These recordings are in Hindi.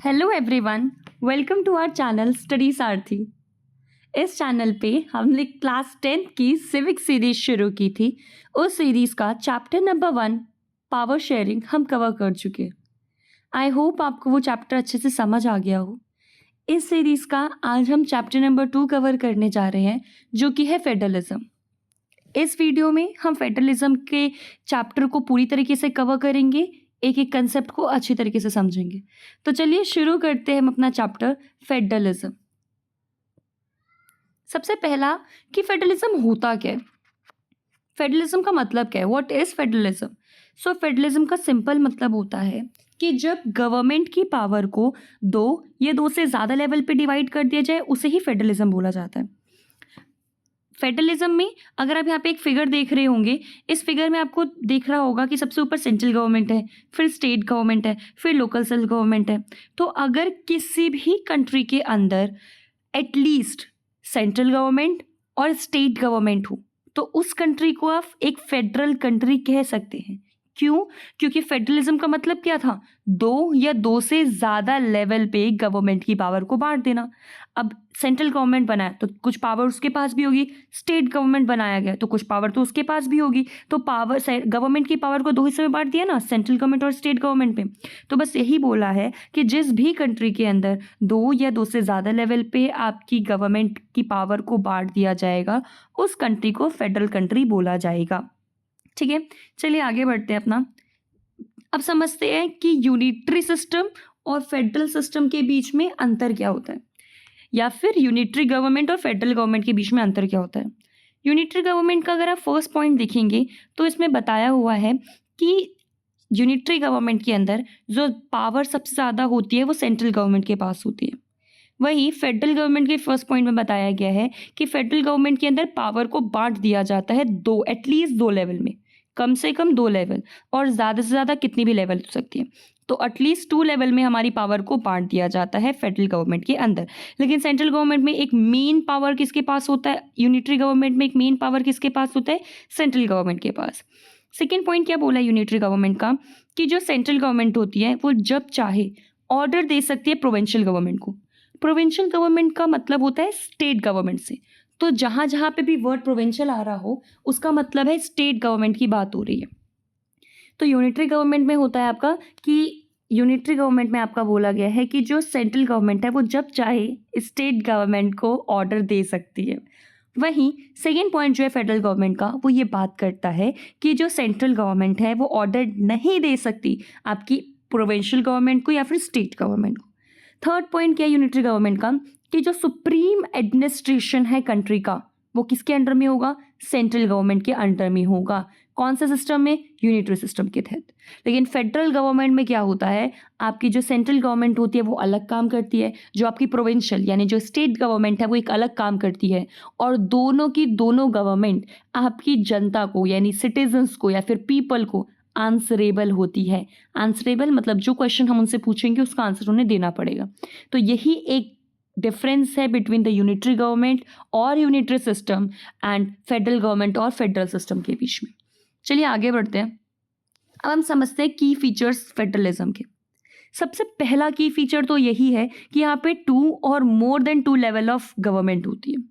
Hello everyone, welcome to our channel study Sarathi. इस चैनल पे हमने क्लास 10th की सिविक सीरीज शुरू की थी। उस सीरीज का चैप्टर नंबर 1 पावर शेयरिंग हम कवर कर चुके हैं। आई होप आपको वो चैप्टर अच्छे से समझ आ गया हो। इस सीरीज का आज हम चैप्टर नंबर 2 कवर करने जा रहे हैं, जो कि है फेडरलिज्म। इस वीडियो में हम फेडरलिज्म के चैप्टर को पूरी तरीके से कवर करेंगे, एक एक कंसेप्ट को अच्छी तरीके से समझेंगे। तो चलिए शुरू करते हैं हम अपना चैप्टर फेडरलिज्म। सबसे पहला कि फेडरलिज्म होता क्या है, फेडरलिज्म का मतलब क्या है, what is federalism. So federalism का सिंपल मतलब होता है कि जब गवर्नमेंट की पावर को दो या दो से ज़्यादा लेवल पे डिवाइड कर दिया जाए, उसे ही फेडरलिज्म बोला जाता है। फेडरलिज्म में अगर आप यहाँ पे एक फिगर देख रहे होंगे, इस फिगर में आपको दिख रहा होगा कि सबसे ऊपर सेंट्रल गवर्नमेंट है, फिर स्टेट गवर्नमेंट है, फिर लोकल सेल्फ गवर्नमेंट है। तो अगर किसी भी कंट्री के अंदर एटलीस्ट सेंट्रल गवर्नमेंट और स्टेट गवर्नमेंट हो, तो उस कंट्री को आप एक फेडरल कंट्री कह सकते हैं। क्यों? क्योंकि फेडरलिज्म का मतलब क्या था, दो या दो से ज़्यादा लेवल पे गवर्नमेंट की पावर को बांट देना। अब सेंट्रल गवर्नमेंट बनाया तो कुछ पावर उसके पास भी होगी, स्टेट गवर्नमेंट बनाया गया तो कुछ पावर तो उसके पास भी होगी। तो पावर गवर्नमेंट की पावर को दो हिस्सों में बांट दिया ना, सेंट्रल गवर्नमेंट और स्टेट गवर्नमेंट पे। तो बस यही बोला है कि जिस भी कंट्री के अंदर दो या दो से ज़्यादा लेवल पे आपकी गवर्नमेंट की पावर को बांट दिया जाएगा, उस कंट्री को फेडरल कंट्री बोला जाएगा। ठीक है, चलिए आगे बढ़ते हैं अपना। अब समझते हैं कि यूनिटरी सिस्टम और फेडरल सिस्टम के बीच में अंतर क्या होता है, या फिर यूनिटरी गवर्नमेंट और फेडरल गवर्नमेंट के बीच में अंतर क्या होता है। यूनिटरी गवर्नमेंट का अगर आप फर्स्ट पॉइंट देखेंगे तो इसमें बताया हुआ है कि यूनिटरी गवर्नमेंट के अंदर जो पावर सबसे ज़्यादा होती है वो सेंट्रल गवर्नमेंट के पास होती है। वहीं फेडरल गवर्नमेंट के फर्स्ट पॉइंट में बताया गया है कि फेडरल गवर्नमेंट के अंदर पावर को बांट दिया जाता है दो, एटलीस्ट दो लेवल में, कम से कम दो लेवल, और ज़्यादा से ज़्यादा कितनी भी लेवल हो सकती है। तो एटलीस्ट टू लेवल में हमारी पावर को बांट दिया जाता है फेडरल गवर्नमेंट के अंदर। लेकिन सेंट्रल गवर्नमेंट में एक मेन पावर किसके पास होता है, यूनिटरी गवर्नमेंट में एक मेन पावर किसके पास होता है, सेंट्रल गवर्नमेंट के पास। सेकेंड पॉइंट क्या बोला यूनिटरी गवर्नमेंट का, कि जो सेंट्रल गवर्नमेंट होती है वो जब चाहे ऑर्डर दे सकती है प्रोविंशियल गवर्नमेंट को। प्रोविंशियल गवर्नमेंट का मतलब होता है स्टेट गवर्नमेंट से। तो जहाँ जहाँ पे भी वर्ड प्रोविंशियल आ रहा हो, उसका मतलब है स्टेट गवर्नमेंट की बात हो रही है। तो यूनिटरी गवर्नमेंट में होता है आपका कि यूनिटरी गवर्नमेंट में आपका बोला गया है कि जो सेंट्रल गवर्नमेंट है वो जब चाहे स्टेट गवर्नमेंट को ऑर्डर दे सकती है। वहीं सेकेंड पॉइंट जो है फेडरल गवर्नमेंट का, वो ये बात करता है कि जो सेंट्रल गवर्नमेंट है वो ऑर्डर नहीं दे सकती आपकी प्रोविंशियल गवर्नमेंट को या फिर स्टेट गवर्नमेंट को। थर्ड पॉइंट क्या है यूनिटरी गवर्नमेंट का, कि जो सुप्रीम एडमिनिस्ट्रेशन है कंट्री का, वो किसके अंडर में होगा, सेंट्रल गवर्नमेंट के अंडर में होगा। कौन से सिस्टम में, यूनिटरी सिस्टम के तहत। लेकिन फेडरल गवर्नमेंट में क्या होता है, आपकी जो सेंट्रल गवर्नमेंट होती है वो अलग काम करती है, जो आपकी प्रोविंशियल यानी जो स्टेट गवर्नमेंट है वो एक अलग काम करती है। और दोनों की दोनों गवर्नमेंट आपकी जनता को यानी सिटीजन्स को या फिर पीपल को आंसरेबल होती है। आंसरेबल मतलब जो क्वेश्चन हम उनसे पूछेंगे उसका आंसर उन्हें देना पड़ेगा। तो यही एक डिफरेंस है बिटवीन द यूनिटरी गवर्नमेंट और unitary system and federal government और फेडरल सिस्टम के बीच में। चलिए आगे बढ़ते हैं। अब हम समझते हैं की फीचर्स फेडरलिज्म के। सबसे पहला की फीचर तो यही है कि यहाँ पे two or more than two level of government होती है,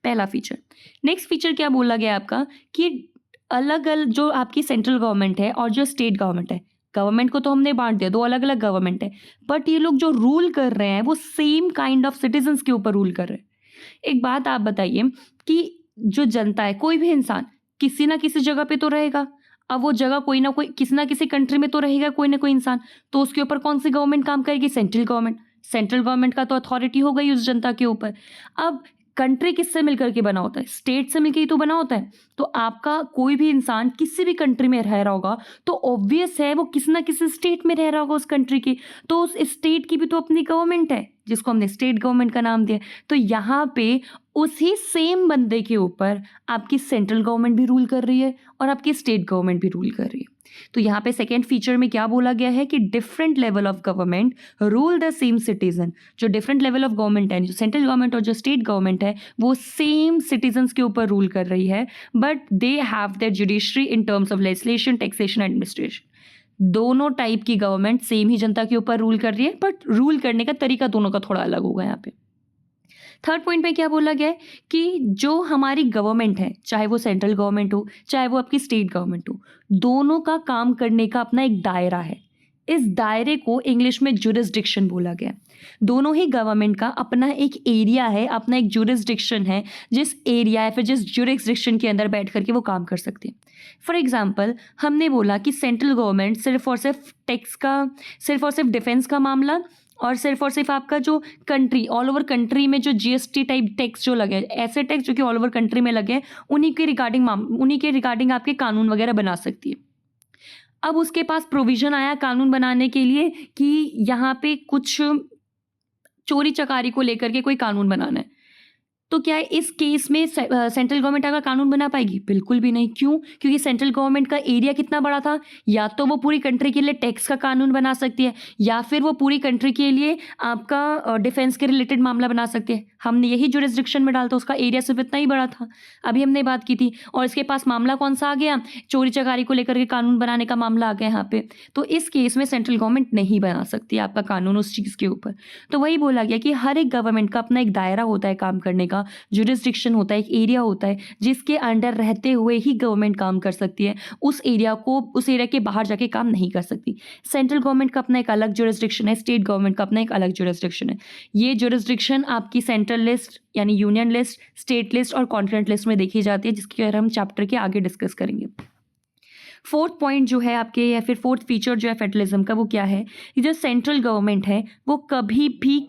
पहला फीचर। नेक्स्ट फीचर क्या बोला गया आपका, कि अलग अलग जो आपकी सेंट्रल गवर्नमेंट है और जो स्टेट गवर्नमेंट है, गवर्नमेंट को तो हमने बांट दिया, दो अलग अलग गवर्नमेंट है, बट ये लोग जो रूल कर रहे हैं वो सेम काइंड ऑफ सिटीजन्स के ऊपर रूल कर रहे हैं। एक बात आप बताइए कि जो जनता है, कोई भी इंसान किसी ना किसी जगह पे तो रहेगा। अब वो जगह कोई ना कोई किसी ना किसी कंट्री में तो रहेगा कोई ना कोई इंसान, तो उसके ऊपर कौन सी गवर्नमेंट काम करेगी, सेंट्रल गवर्नमेंट। सेंट्रल गवर्नमेंट का तो अथॉरिटी हो गई उस जनता के ऊपर। अब कंट्री किससे मिलकर के बना होता है, स्टेट से मिलकर ही तो बना होता है। तो आपका कोई भी इंसान किसी भी कंट्री में रह रहा होगा तो ऑब्वियस है वो किसी ना किसी स्टेट में रह रहा होगा उस कंट्री की, तो उस स्टेट की भी तो अपनी गवर्नमेंट है जिसको हमने स्टेट गवर्नमेंट का नाम दिया। तो यहाँ पे उसी सेम बंदे के ऊपर आपकी सेंट्रल गवर्नमेंट भी रूल कर रही है और आपकी स्टेट गवर्नमेंट भी रूल कर रही है। तो यहाँ पे सेकेंड फीचर में क्या बोला गया है कि different level of government rule the same citizen. जो डिफरेंट लेवल ऑफ गवर्नमेंट है, जो सेंट्रल गवर्नमेंट और जो स्टेट गवर्नमेंट है, वो सेम सिटीजन्स के ऊपर रूल कर रही है, but they have their judiciary in terms of legislation, taxation, administration. दोनों टाइप की गवर्नमेंट सेम ही जनता के ऊपर रूल कर रही है, बट रूल करने का तरीका दोनों का थोड़ा अलग होगा यहाँ पे। थर्ड पॉइंट में क्या बोला गया है कि जो हमारी गवर्नमेंट है, चाहे वो सेंट्रल गवर्नमेंट हो, चाहे वो आपकी स्टेट गवर्नमेंट हो, दोनों का काम करने का अपना एक दायरा है। इस दायरे को इंग्लिश में जुरिस्डिक्शन बोला गया है। दोनों ही गवर्नमेंट का अपना एक एरिया है, अपना एक जुरिस्डिक्शन है, जिस एरिया या फिर जिस जुरिस्डिक्शन के अंदर बैठ करके वो काम कर सकते हैं। फॉर एग्जाम्पल, हमने बोला कि सेंट्रल गवर्नमेंट सिर्फ और सिर्फ टैक्स का, सिर्फ और सिर्फ डिफेंस का मामला और सिर्फ आपका जो कंट्री, ऑल ओवर कंट्री में जो जीएसटी टाइप टैक्स जो लगे, ऐसे टैक्स जो कि ऑल ओवर कंट्री में लगे, उन्हीं के रिगार्डिंग आपके कानून वगैरह बना सकती है। अब उसके पास प्रोविजन आया कानून बनाने के लिए कि यहाँ पे कुछ चोरी चकारी को लेकर के कोई कानून बनाना है, तो क्या इस केस में सेंट्रल गवर्नमेंट अगर कानून बना पाएगी? बिल्कुल भी नहीं। क्यों? क्योंकि सेंट्रल गवर्नमेंट का एरिया कितना बड़ा था, या तो वो पूरी कंट्री के लिए टैक्स का कानून बना सकती है, या फिर वो पूरी कंट्री के लिए आपका डिफेंस के रिलेटेड मामला बना सकती है। हमने यही जुरिस्डिक्शन में डालता, उसका एरिया सिर्फ इतना ही बड़ा था, अभी हमने बात की थी। और इसके पास मामला कौन सा आ गया? चोरी चकारी को लेकर के कानून बनाने का मामला आ गया यहाँ पे। तो इस केस में सेंट्रल गवर्नमेंट नहीं बना सकती आपका कानून उस चीज़ के ऊपर। तो वही बोला गया कि हर एक गवर्नमेंट का अपना एक दायरा होता है काम करने का, जुरिस्डिक्शन होता है, एक एरिया होता है जिसके अंडर रहते हुए ही गवर्नमेंट काम कर सकती है। उस एरिया के बाहर जाके काम नहीं कर सकती। सेंट्रल गवर्नमेंट का अपना एक अलग जुरिस्डिक्शन है, स्टेट गवर्नमेंट का अपना एक अलग जुरिस्डिक्शन है। ये जुरिस्डिक्शन आपकी सेंट्रल लिस्ट यानी यूनियन लिस्ट, स्टेट लिस्ट और कॉन्टिनेंट लिस्ट में देखी जाती है, जिसकी हम चैप्टर के आगे डिस्कस करेंगे। फोर्थ पॉइंट जो है आपके, या फिर फोर्थ फीचर जो है फेडरलिज्म का, वो क्या है कि जो सेंट्रल गवर्नमेंट है वो कभी भी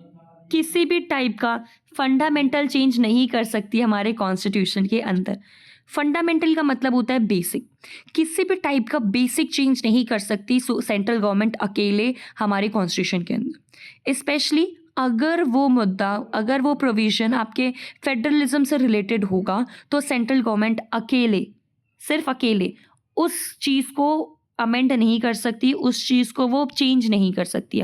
किसी भी टाइप का फंडामेंटल चेंज नहीं कर सकती हमारे कॉन्स्टिट्यूशन के अंदर। फंडामेंटल का मतलब होता है बेसिक। किसी भी टाइप का बेसिक चेंज नहीं कर सकती सेंट्रल गवर्नमेंट अकेले हमारे कॉन्स्टिट्यूशन के अंदर। स्पेशली अगर वो मुद्दा, अगर वो प्रोविजन आपके फेडरलिज्म से रिलेटेड होगा, तो सेंट्रल गवर्नमेंट अकेले, सिर्फ अकेले उस चीज़ को अमेंड नहीं कर सकती, उस चीज़ को वो चेंज नहीं कर सकती।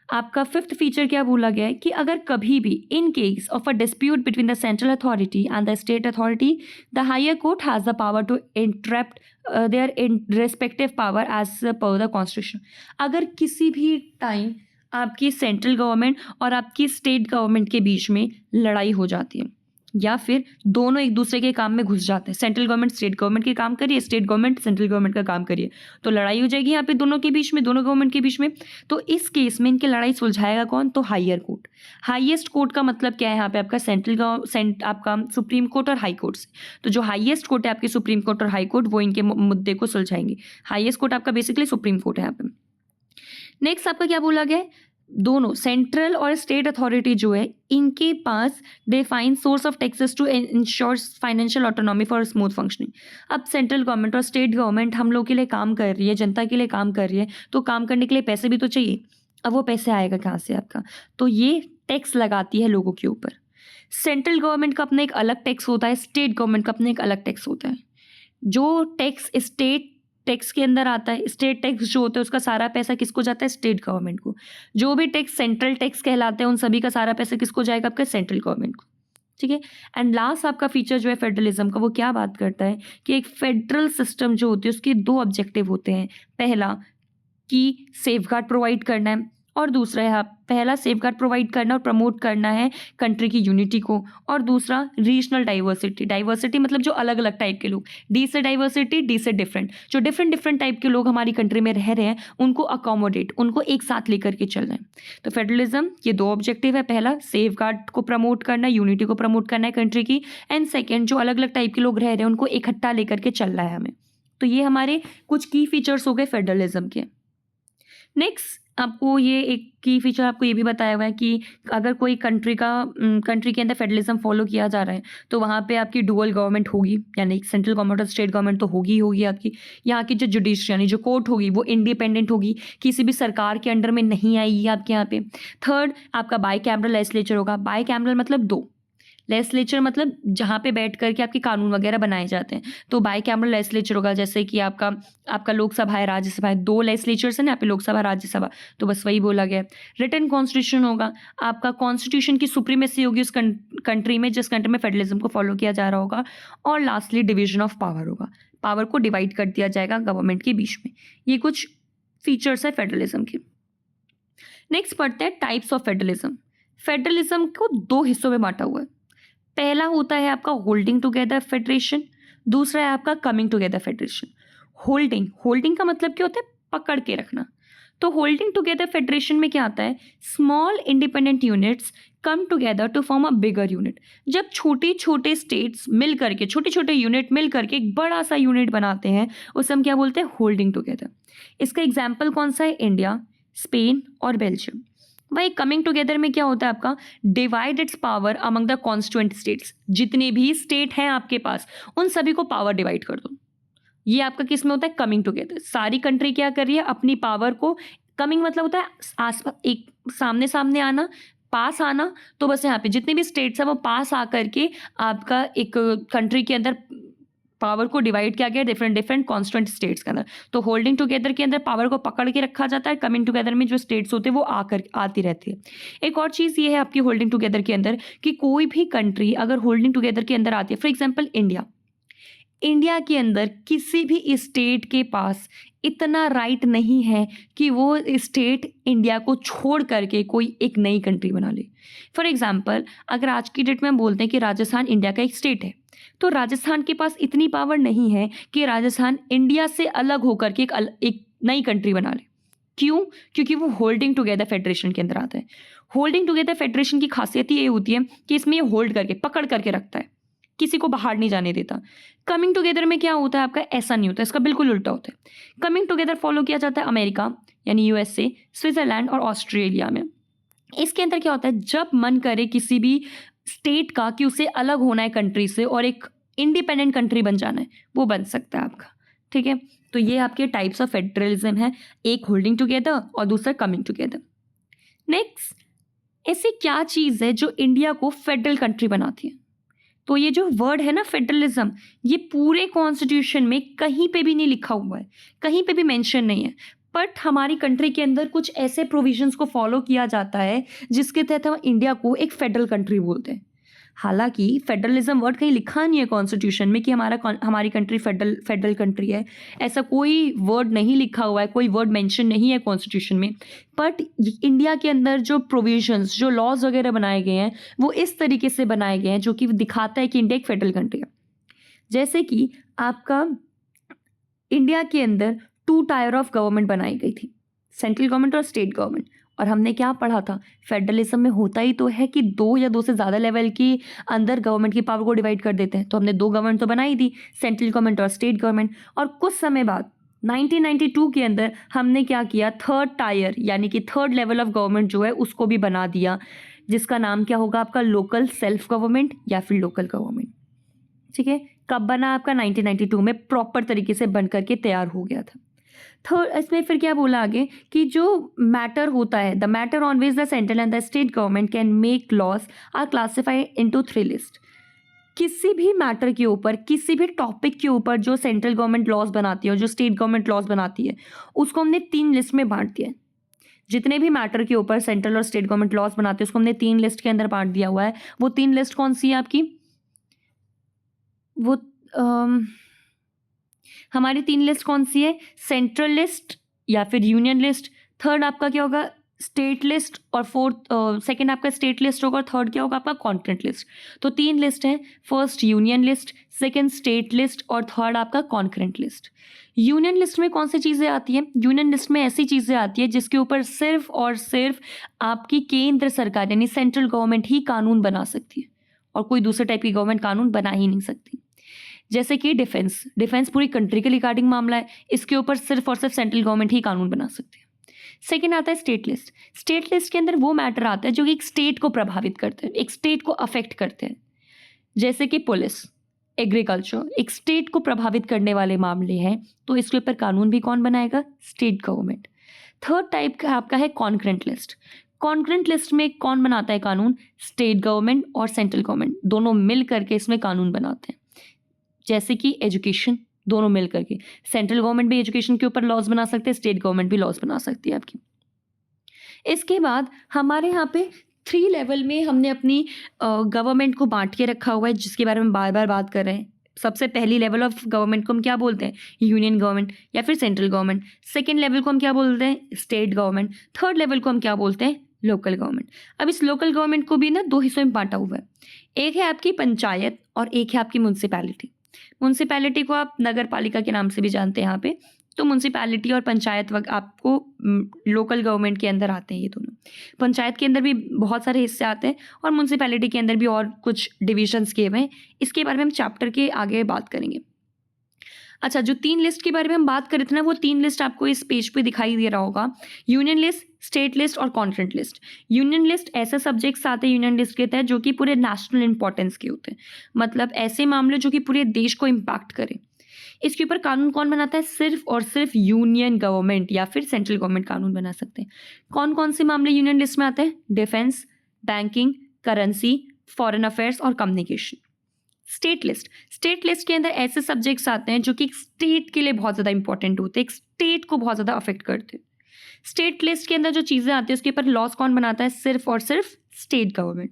आपका फिफ्थ फीचर क्या बोला गया है कि अगर कभी भी in case of a dispute between the central authority and the state authority, the higher court has the power to interrupt their respective power as per the constitution. अगर किसी भी टाइम आपकी सेंट्रल गवर्नमेंट और आपकी स्टेट गवर्नमेंट के बीच में लड़ाई हो जाती है, या फिर दोनों एक दूसरे के काम में घुस जाते हैं, सेंट्रल गवर्नमेंट स्टेट गवर्नमेंट के काम करिए, स्टेट गवर्नमेंट सेंट्रल गवर्नमेंट का काम करिए, तो लड़ाई हो जाएगी यहाँ पे दोनों के बीच में, दोनों गवर्नमेंट के बीच में। तो इस केस में इनकी लड़ाई सुलझाएगा कौन? तो हायर कोर्ट। हाईएस्ट कोर्ट का मतलब क्या है यहाँ पे? आपका आपका सुप्रीम कोर्ट और हाई कोर्ट से। तो जो हाईएस्ट कोर्ट है आपकी सुप्रीम कोर्ट और हाई कोर्ट, वो इनके मुद्दे को सुलझाएंगे। हाईएस्ट कोर्ट आपका बेसिकली सुप्रीम कोर्ट है यहाँ पे। नेक्स्ट आपका क्या बोला गया है? दोनों सेंट्रल और स्टेट अथॉरिटी जो है, इनके पास they find source of taxes to ensure financial autonomy for smooth functioning. अब सेंट्रल गवर्नमेंट और स्टेट गवर्नमेंट हम लोग के लिए काम कर रही है, जनता के लिए काम कर रही है, तो काम करने के लिए पैसे भी तो चाहिए। अब वो पैसे आएगा कहाँ से आपका? तो ये टैक्स लगाती है लोगों के ऊपर। सेंट्रल गवर्नमेंट का अपना एक अलग टैक्स होता है, स्टेट गवर्नमेंट का अपना एक अलग टैक्स होता है। जो टैक्स स्टेट टैक्स के अंदर आता है, स्टेट टैक्स जो होता है उसका सारा पैसा किसको जाता है? स्टेट गवर्नमेंट को। जो भी टैक्स सेंट्रल टैक्स कहलाते हैं, उन सभी का सारा पैसा किसको जाएगा? आपका सेंट्रल गवर्नमेंट को। ठीक है। एंड लास्ट आपका फीचर जो है फेडरलिज्म का, वो क्या बात करता है कि एक फेडरल सिस्टम जो होती है उसके दो ऑब्जेक्टिव होते हैं। पहला कि सेफगार्ड प्रोवाइड करना है, और दूसरा है पहला सेफगार्ड प्रोवाइड करना और प्रमोट करना है कंट्री की यूनिटी को, और दूसरा रीजनल डाइवर्सिटी। डाइवर्सिटी मतलब जो अलग अलग टाइप के लोग, डी से डाइवर्सिटी, डी से डिफरेंट, जो डिफरेंट टाइप के लोग हमारी कंट्री में रह रहे हैं उनको अकोमोडेट, उनको एक साथ लेकर के चल रहे हैं। तो फेडरलिज्म ये दो ऑब्जेक्टिव है। पहला सेफगार्ड को प्रमोट करना, यूनिटी को प्रमोट करना है कंट्री की, एंड सेकेंड जो अलग अलग टाइप के लोग रह रहे हैं उनको इकट्ठा लेकर के चल रहा है हमें। तो ये हमारे कुछ की फीचर्स हो गए फेडरलिज्म के। नेक्स्ट आपको ये एक की फीचर आपको ये भी बताया हुआ है कि अगर कोई कंट्री के अंदर फेडरलिज्म फॉलो किया जा रहा है तो वहाँ पे आपकी डुअल गवर्नमेंट होगी, यानी सेंट्रल गवर्नमेंट और स्टेट गवर्नमेंट तो होगी आपकी। यहाँ की जो जुडिशरी यानी जो कोर्ट होगी वो इंडिपेंडेंट होगी, किसी भी सरकार के अंडर में नहीं आएगी आपके यहाँ पे। थर्ड आपका बाई कैमरल लेजिस्लेचर होगा। बाई कैमरल मतलब दो, लेजिस्लेचर मतलब जहाँ पे बैठ करके आपके कानून वगैरह बनाए जाते हैं, तो बाई कैमरल लेजिस्लेचर होगा। जैसे कि आपका लोकसभा है, राज्यसभा है, दो लेजिस्लेचर्स हैं ना यहाँ पे, लोकसभा राज्यसभा, तो बस वही बोला गया है। रिटन कॉन्स्टिट्यूशन होगा, आपका कॉन्स्टिट्यूशन की सुप्रीमेसी होगी उस कंट्री में जिस कंट्री में फेडरलिज्म को फॉलो किया जा रहा होगा। और लास्टली डिवीजन ऑफ पावर होगा। पावर को डिवाइड कर दिया जाएगा गवर्नमेंट के बीच में। ये कुछ फीचर्स है फेडरलिज्म के। नेक्स्ट पढ़ते हैं टाइप्स ऑफ फेडरलिज्म। फेडरलिज्म को दो हिस्सों में बांटा हुआ है। पहला होता है आपका होल्डिंग टुगेदर फेडरेशन, दूसरा है आपका कमिंग टुगेदर फेडरेशन। होल्डिंग का मतलब क्या होता है? पकड़ के रखना। तो होल्डिंग टुगेदर फेडरेशन में क्या आता है? Small independent units come together to form a bigger unit. जब छोटे छोटे स्टेट्स मिल करके, छोटे छोटे यूनिट मिल करके एक बड़ा सा यूनिट बनाते हैं, उसे हम क्या बोलते हैं? Holding together. इसका एग्जाम्पल कौन सा है? इंडिया, स्पेन और बेल्जियम। वही कमिंग टुगेदर में क्या होता है आपका? Divide it's power among the constituent states. जितने भी स्टेट हैं आपके पास, उन सभी को पावर डिवाइड कर दो। ये आपका किस में होता है? Coming together. सारी कंट्री क्या कर रही है? अपनी पावर को, कमिंग मतलब होता है आसपास, एक सामने सामने आना, पास आना। तो बस यहाँ पे जितने भी स्टेट्स हैं वो पास आकर के आपका एक कंट्री के अंदर पावर को डिवाइड किया गया डिफरेंट डिफरेंट कॉन्स्टिट्यूएंट स्टेट्स के अंदर। तो होल्डिंग टुगेदर के अंदर पावर को पकड़ के रखा जाता है, कमिंग टुगेदर में जो स्टेट्स होते हैं वो आती रहती है। एक और चीज़ ये है आपकी होल्डिंग टुगेदर के अंदर कि कोई भी कंट्री अगर होल्डिंग टुगेदर के अंदर आती है, फॉर एग्जाम्पल इंडिया के अंदर किसी भी स्टेट के पास इतना राइट नहीं है कि वो स्टेट इंडिया को छोड़ करके कोई एक नई कंट्री बना ले। फॉर एग्जाम्पल अगर आज की डेट में हम बोलते हैं कि राजस्थान इंडिया का एक स्टेट है, तो राजस्थान के पास इतनी पावर नहीं है कि राजस्थान इंडिया से अलग होकर के एक नई कंट्री बना ले। क्यों? क्योंकि वो होल्डिंग टुगेदर फेडरेशन के अंदर आता है। होल्डिंग टुगेदर फेडरेशन की खासियत ये होती है कि इसमें ये होल्ड करके, पकड़ करके रखता है, किसी को बाहर नहीं जाने देता। कमिंग टुगेदर में क्या होता है आपका? ऐसा नहीं होता, इसका बिल्कुल उल्टा होता है। कमिंग टुगेदर फॉलो किया जाता है अमेरिका यानी यूएसए, स्विट्जरलैंड और ऑस्ट्रेलिया में। इसके अंदर क्या होता है? जब मन करे किसी भी स्टेट का कि उसे अलग होना है कंट्री से और एक इंडिपेंडेंट कंट्री बन जाना है, वो बन सकता है आपका। ठीक है, तो ये आपके टाइप्स ऑफ फेडरलिज्म है, एक होल्डिंग टुगेदर और दूसरा कमिंग टुगेदर। नेक्स्ट, ऐसी क्या चीज़ है जो इंडिया को फेडरल कंट्री बनाती है? तो ये जो वर्ड है ना फेडरलिज्म, ये पूरे कॉन्स्टिट्यूशन में कहीं पे भी नहीं लिखा हुआ है, कहीं पे भी मेंशन नहीं है। बट हमारी कंट्री के अंदर कुछ ऐसे प्रोविजंस को फॉलो किया जाता है जिसके तहत हम इंडिया को एक फेडरल कंट्री बोलते हैं। हालांकि फेडरलिज्म वर्ड कहीं लिखा नहीं है कॉन्स्टिट्यूशन में कि हमारी कंट्री फेडरल कंट्री है। ऐसा कोई वर्ड नहीं लिखा हुआ है, कोई वर्ड मेंशन नहीं है कॉन्स्टिट्यूशन में। बट इंडिया के अंदर जो प्रोविजंस, जो लॉज वगैरह बनाए गए हैं, वो इस तरीके से बनाए गए हैं जो कि दिखाता है कि इंडिया एक फेडरल कंट्री है। जैसे कि आपका इंडिया के अंदर 2 टायर ऑफ गवर्नमेंट बनाई गई थी, सेंट्रल गवर्नमेंट और स्टेट गवर्नमेंट। और हमने क्या पढ़ा था? फेडरलिज्म में होता ही तो है कि 2 या 2 से ज़्यादा लेवल की अंदर गवर्नमेंट की पावर को डिवाइड कर देते हैं। तो हमने 2 गवर्नमेंट तो बनाई थी, सेंट्रल गवर्नमेंट और स्टेट गवर्नमेंट। और कुछ समय बाद 1992 के अंदर हमने क्या किया? 3rd टायर यानी कि 3rd लेवल ऑफ गवर्नमेंट जो है उसको भी बना दिया, जिसका नाम क्या होगा आपका? लोकल सेल्फ गवर्नमेंट या फिर लोकल गवर्नमेंट। ठीक है, कब बना आपका? 1992 में प्रॉपर तरीके से बन करके तैयार हो गया था। थर्ड, इसमें फिर क्या बोला आगे कि जो मैटर होता है, the matter on which the central and the state government can make laws are classified into 3 list. किसी भी मैटर के ऊपर, किसी भी टॉपिक के ऊपर जो सेंट्रल गवर्नमेंट लॉज बनाती है और जो स्टेट गवर्नमेंट लॉज बनाती है, उसको हमने 3 लिस्ट में बांट दिया है। जितने भी मैटर के ऊपर सेंट्रल और स्टेट गवर्नमेंट लॉज बनाते हैं उसको हमने 3 लिस्ट के अंदर बांट दिया हुआ है। वो 3 लिस्ट कौन सी है आपकी? वो हमारी 3 लिस्ट कौन सी है? सेंट्रल लिस्ट या फिर यूनियन लिस्ट। थर्ड आपका क्या होगा? State list. और सेकंड आपका स्टेट लिस्ट होगा और थर्ड क्या होगा आपका? Concurrent list. तो 3 लिस्ट है, first union list, second state list और थर्ड आपका कॉन्करेंट लिस्ट। यूनियन लिस्ट में कौन सी चीज़ें आती हैं? यूनियन लिस्ट में ऐसी चीज़ें आती है जिसके ऊपर सिर्फ और सिर्फ आपकी केंद्र सरकार यानी सेंट्रल गवर्नमेंट ही कानून बना सकती है और कोई दूसरे टाइप की गवर्नमेंट कानून बना ही नहीं सकती। जैसे कि डिफेंस पूरी कंट्री के रिगार्डिंग मामला है, इसके ऊपर सिर्फ और सिर्फ सेंट्रल गवर्नमेंट ही कानून बना सकती है। सेकेंड आता है स्टेट लिस्ट। स्टेट लिस्ट के अंदर वो मैटर आता है जो कि एक स्टेट को प्रभावित करते हैं, एक स्टेट को अफेक्ट करते हैं। जैसे कि पुलिस, एग्रीकल्चर, एक स्टेट को प्रभावित करने वाले मामले हैं, तो इसके ऊपर कानून भी कौन बनाएगा? State government. थर्ड टाइप का आपका है कॉन्करेंट लिस्ट। कॉन्करेंट लिस्ट में कौन बनाता है कानून? स्टेट गवर्नमेंट और सेंट्रल गवर्नमेंट दोनों मिल करके इसमें कानून बनाते हैं। जैसे कि एजुकेशन, दोनों मिल करके सेंट्रल गवर्नमेंट भी एजुकेशन के ऊपर लॉज बना सकते हैं, स्टेट गवर्नमेंट भी लॉज बना सकती है आपकी। इसके बाद हमारे यहाँ पे 3 लेवल में हमने अपनी गवर्नमेंट को बांट के रखा हुआ है, जिसके बारे में बार बार बात कर रहे हैं। सबसे पहली लेवल ऑफ गवर्नमेंट को हम क्या बोलते हैं? यूनियन गवर्नमेंट या फिर सेंट्रल गवर्नमेंट। सेकेंड लेवल को हम क्या बोलते हैं? State government. थर्ड लेवल को हम क्या बोलते हैं? Local government. अब इस लोकल गवर्नमेंट को भी ना दो हिस्सों में बांटा हुआ है, एक है आपकी पंचायत और एक है आपकी म्यूनसिपैलिटी। म्यूनसिपैलिटी को आप नगर पालिका के नाम से भी जानते हैं यहाँ पे। तो म्यूनसिपैलिटी और पंचायत आपको लोकल गवर्नमेंट के अंदर आते हैं ये दोनों। पंचायत के अंदर भी बहुत सारे हिस्से आते हैं और म्यूनसिपैलिटी के अंदर भी और कुछ डिविजन्स किए हुए हैं। इसके बारे में हम चैप्टर के आगे बात करेंगे। अच्छा, जो 3 लिस्ट के बारे में हम बात कर रहे थे ना, वो 3 लिस्ट आपको इस पेज पे दिखाई दे रहा होगा। यूनियन लिस्ट, स्टेट लिस्ट और कॉन्करेंट लिस्ट। यूनियन लिस्ट ऐसे सब्जेक्ट्स आते हैं यूनियन लिस्ट के तहत जो कि पूरे नेशनल इंपॉर्टेंस के होते हैं, मतलब ऐसे मामले जो कि पूरे देश को इम्पैक्ट करें। इसके ऊपर कानून कौन बनाता है? सिर्फ और सिर्फ यूनियन गवर्नमेंट या फिर सेंट्रल गवर्नमेंट कानून बना सकते हैं। कौन कौन से मामले यूनियन लिस्ट में आते हैं? Defence, banking, currency, foreign affairs और communication. State list, state list के अंदर ऐसे सब्जेक्ट्स आते हैं जो कि स्टेट के लिए बहुत ज़्यादा इंपॉर्टेंट होते हैं, एक स्टेट को बहुत ज़्यादा अफेक्ट करते हैं। स्टेट लिस्ट के अंदर जो चीज़ें आती हैं उसके ऊपर लॉज कौन बनाता है? सिर्फ और सिर्फ स्टेट गवर्नमेंट।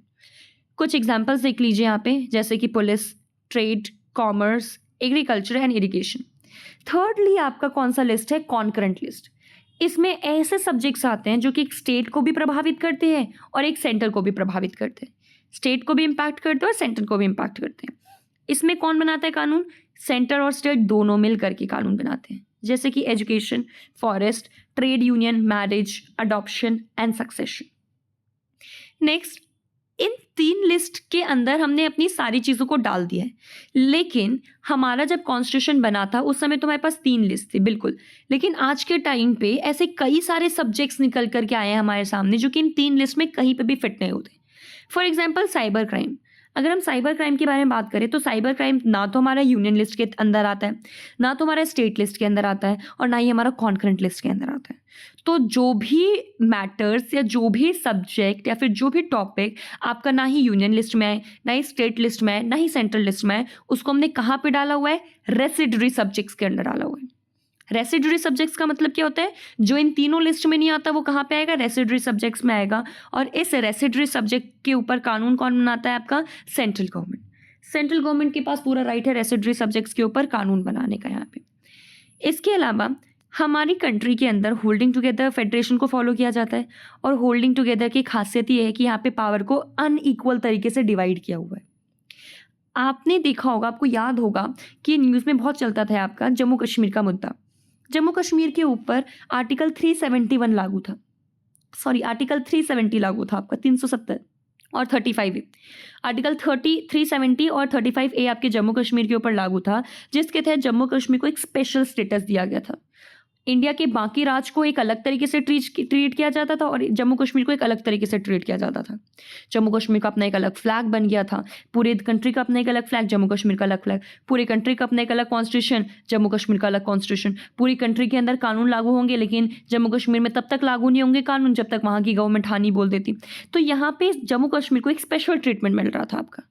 कुछ एग्जाम्पल्स देख लीजिए यहाँ पे, जैसे कि police, trade, commerce, agriculture and irrigation. Thirdly आपका कौन सा लिस्ट है? Concurrent list. इसमें ऐसे सब्जेक्ट्स आते हैं जो कि एक स्टेट को भी प्रभावित करते हैं और एक सेंटर को भी प्रभावित करते हैं। स्टेट को भी इम्पैक्ट करते हैं और सेंटर को भी इम्पैक्ट करते हैं। इसमें कौन बनाता है कानून? सेंटर और स्टेट दोनों मिल करके कानून बनाते हैं, जैसे कि education, forest, trade union, marriage, adoption and succession. Next, in 3 list के अंदर हमने अपनी सारी चीज़ों को डाल दिया है, लेकिन हमारा जब कॉन्स्टिट्यूशन बना था उस समय तो हमारे पास 3 लिस्ट थी, बिल्कुल। लेकिन आज के टाइम पे ऐसे कई सारे सब्जेक्ट्स निकल करके आए हैं हमारे सामने जो कि इन 3 लिस्ट में कहीं पे भी फिट नहीं होते। For example cyber crime. अगर हम साइबर क्राइम के बारे में बात करें तो साइबर क्राइम ना तो हमारा यूनियन लिस्ट के अंदर आता है, ना तो हमारा स्टेट लिस्ट के अंदर आता है और ना ही हमारा कॉन्करेंट लिस्ट के अंदर आता है। तो जो भी मैटर्स या जो भी सब्जेक्ट या फिर जो भी टॉपिक आपका ना ही यूनियन लिस्ट में है, ना ही स्टेट लिस्ट में है, ना ही सेंट्रल लिस्ट में है, उसको हमने कहाँ पे डाला हुआ है? रेसिडुअरी सब्जेक्ट्स के अंदर डाला हुआ है। रेसिडुअरी सब्जेक्ट्स का मतलब क्या होता है? जो इन तीनों लिस्ट में नहीं आता वो कहाँ पे आएगा? रेसिडुअरी सब्जेक्ट्स में आएगा। और इस रेसिडुअरी सब्जेक्ट के ऊपर कानून कौन बनाता है? आपका सेंट्रल गवर्नमेंट। सेंट्रल गवर्नमेंट के पास पूरा राइट है रेसिडुअरी सब्जेक्ट्स के ऊपर कानून बनाने का यहाँ पे। इसके अलावा हमारी कंट्री के अंदर होल्डिंग टुगेदर फेडरेशन को फॉलो किया जाता है और होल्डिंग टुगेदर की खासियत ये है कि यहाँ पे पावर को अनइक्वल तरीके से डिवाइड किया हुआ है। आपने देखा होगा, आपको याद होगा कि न्यूज़ में बहुत चलता था आपका जम्मू कश्मीर का मुद्दा। जम्मू कश्मीर के ऊपर आर्टिकल 371 लागू था, सॉरी आर्टिकल 370 लागू था आपका, 370 और 35A। आर्टिकल 370 और 35A आपके जम्मू कश्मीर के ऊपर लागू था, जिसके तहत जम्मू कश्मीर को एक स्पेशल स्टेटस दिया गया था। इंडिया के बाकी राज्य को एक अलग तरीके से ट्रीट किया जाता था और जम्मू कश्मीर को एक अलग तरीके से ट्रीट किया जाता था। जम्मू कश्मीर का अपना एक अलग फ्लैग बन गया था, पूरे कंट्री का अपना एक अलग फ्लैग, जम्मू कश्मीर का अलग फ्लैग, पूरे कंट्री का अपना एक अलग कॉन्स्टिट्यूशन, जम्मू कश्मीर का अलग कॉन्स्टिट्यूशन। पूरी कंट्री के अंदर कानून लागू होंगे, लेकिन जम्मू कश्मीर में तब तक लागू नहीं होंगे कानून जब तक वहाँ की गवर्नमेंट हाँ नहीं बोल देती। तो यहाँ पे जम्मू कश्मीर को एक स्पेशल ट्रीटमेंट मिल रहा था आपका।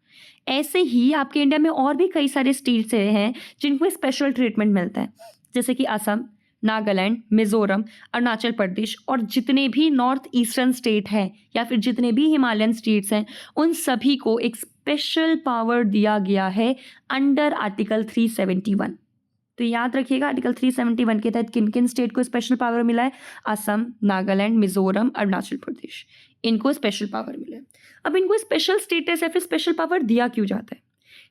ऐसे ही आपके इंडिया में और भी कई सारे स्टेट्स हैं जिनको स्पेशल ट्रीटमेंट मिलता है, जैसे कि असम, नागालैंड, मिजोरम, अरुणाचल प्रदेश और जितने भी नॉर्थ ईस्टर्न स्टेट हैं या फिर जितने भी हिमालयन स्टेट्स हैं, उन सभी को एक स्पेशल पावर दिया गया है अंडर आर्टिकल 371। तो याद रखिएगा, आर्टिकल 371 के तहत किन किन स्टेट को स्पेशल पावर मिला है? असम, नागालैंड, मिजोरम, अरुणाचल प्रदेश, इनको स्पेशल पावर मिला है। अब इनको स्पेशल स्टेटस या फिर स्पेशल पावर दिया क्यों जाता है?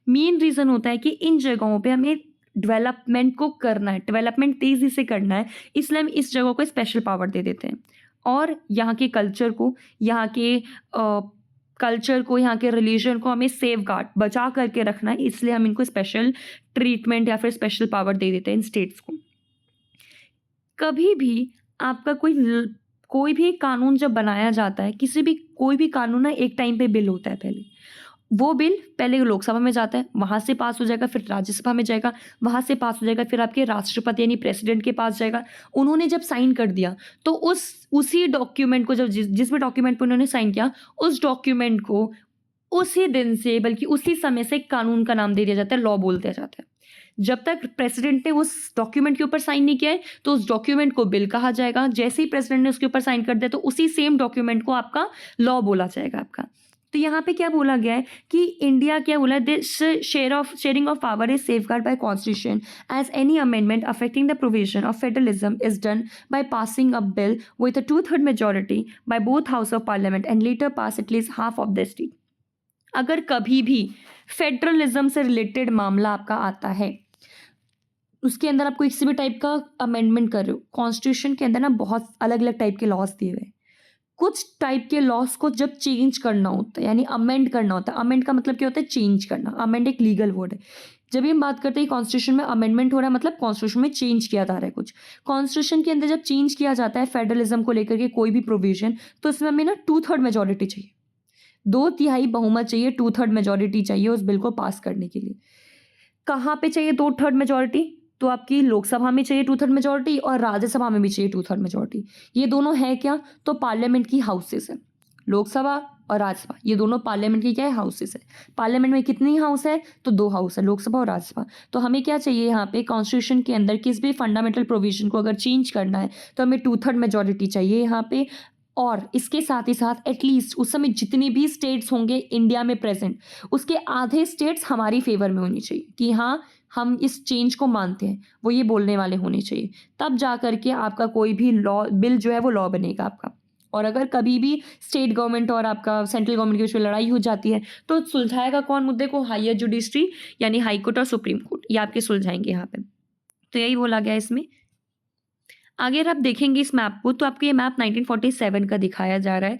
मेन रीज़न होता है कि इन जगहों पे हमें डेवलपमेंट को करना है, डेवलपमेंट तेज़ी से करना है, इसलिए हम इस जगह को स्पेशल पावर दे देते हैं और यहाँ के कल्चर को, यहाँ के रिलीजन को हमें सेफ गार्ड बचा करके रखना है, इसलिए हम इनको स्पेशल ट्रीटमेंट या फिर स्पेशल पावर दे देते हैं इन स्टेट्स को। कभी भी आपका कोई भी कानून जब बनाया जाता है, कोई भी कानून ना एक टाइम पे बिल होता है, वो बिल पहले लोकसभा में जाता है, वहाँ से पास हो जाएगा, फिर राज्यसभा में जाएगा, वहाँ से पास हो जाएगा, फिर आपके राष्ट्रपति यानी प्रेसिडेंट के पास जाएगा। उन्होंने जब साइन कर दिया तो उसी डॉक्यूमेंट को जिस भी डॉक्यूमेंट पर उन्होंने साइन किया, उस डॉक्यूमेंट को उसी दिन से बल्कि उसी समय से कानून का नाम दे दिया जाता है, लॉ बोल दिया जाता है। जब तक प्रेसिडेंट ने उस डॉक्यूमेंट के ऊपर साइन नहीं किया है तो उस डॉक्यूमेंट को बिल कहा जाएगा, जैसे ही प्रेसिडेंट ने उसके ऊपर साइन कर दिया तो उसी सेम डॉक्यूमेंट को आपका लॉ बोला जाएगा आपका। तो तो यहाँ पे क्या बोला गया है कि इंडिया क्या बोला, this sharing of power is safeguard by constitution as any amendment affecting the provision of federalism is done by passing a bill with a 2/3 majority by both house of parliament and later pass at least half of the state. अगर कभी भी फेडरलिज्म से रिलेटेड मामला आपका आता है, उसके अंदर आप कोई किसी भी टाइप का अमेंडमेंट कर रहे हो, कॉन्स्टिट्यूशन के अंदर ना बहुत अलग अलग टाइप के लॉस दिए हुए हैं। कुछ टाइप के लॉस को जब चेंज करना होता है, यानी अमेंड करना होता है, अमेंड का मतलब क्या होता है, चेंज करना। अमेंड एक लीगल वर्ड है। जब भी हम बात करते हैं कॉन्स्टिट्यूशन में अमेंडमेंट हो रहा है, मतलब कॉन्स्टिट्यूशन में चेंज किया जा रहा है कुछ। कॉन्स्टिट्यूशन के अंदर जब चेंज किया जाता है फेडरलिज्म को लेकर के कोई भी प्रोविजन, तो इसमें हमें ना 2/3 मेजोरिटी चाहिए, 2/3 बहुमत चाहिए, 2/3 मेजोरिटी चाहिए उस बिल को पास करने के लिए। कहाँ पे चाहिए 2/3 मेजोरिटी? तो आपकी लोकसभा में चाहिए 2/3 मेजोरिटी और राज्यसभा में भी चाहिए 2/3 मेजोरिटी। ये दोनों है क्या? तो पार्लियामेंट की हाउसेस है, लोकसभा और राज्यसभा, ये दोनों पार्लियामेंट की क्या है, हाउसेस है। पार्लियामेंट में कितनी हाउस है? तो 2 हाउस है, लोकसभा और राज्यसभा। तो हमें क्या चाहिए यहाँ पे, कॉन्स्टिट्यूशन के अंदर किस भी फंडामेंटल प्रोविजन को अगर चेंज करना है तो हमें 2/3 मेजोरिटी चाहिए यहाँ पे। और इसके साथ ही साथ एटलीस्ट उस समय जितनी भी स्टेट्स होंगे इंडिया में प्रेजेंट, उसके आधे स्टेट्स हमारी फेवर में होनी चाहिए कि हाँ हम इस चेंज को मानते हैं, वो ये बोलने वाले होने चाहिए। तब जा करके आपका कोई भी लॉ बिल जो है वो लॉ बनेगा आपका। और अगर कभी भी स्टेट गवर्नमेंट और आपका सेंट्रल गवर्नमेंट के बीच में लड़ाई हो जाती है तो सुलझाएगा कौन मुद्दे को? हायर जुडिशरी यानी हाई कोर्ट और सुप्रीम कोर्ट, ये आपके सुलझाएंगे यहाँ पे। तो यही बोला गया इसमें। आगे अगर आप देखेंगे इस मैप को तो आपको ये मैप 1947 का दिखाया जा रहा है,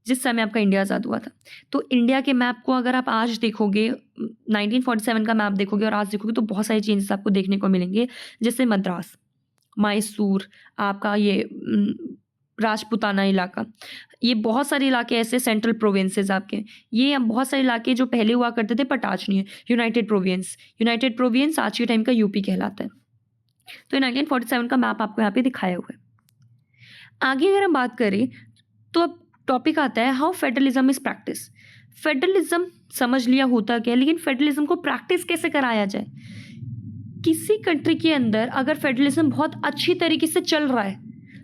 जिस समय आपका इंडिया आज़ाद हुआ था। तो इंडिया के मैप को अगर आप आज देखोगे, 1947 का मैप देखोगे और आज देखोगे तो बहुत सारे चेंजेस आपको देखने को मिलेंगे, जैसे मद्रास, मैसूर, आपका ये राजपुताना इलाका, ये बहुत सारे इलाके ऐसे सेंट्रल प्रोविंसेस आपके, ये बहुत सारे इलाके जो पहले हुआ करते थे बट आज नहीं है। यूनाइटेड प्रोविंस आज के टाइम का यूपी कहलाता है। तो 1947 का मैप आपको यहाँ पे दिखाया हुआ है। आगे अगर हम बात करें तो अब टॉपिक आता है how federalism is practice. Federalism समझ लिया होता क्या है, लेकिन फेडरलिज्म को प्रैक्टिस कैसे कराया जाए। किसी कंट्री के अंदर अगर फेडरलिज्म बहुत अच्छी तरीके से चल रहा है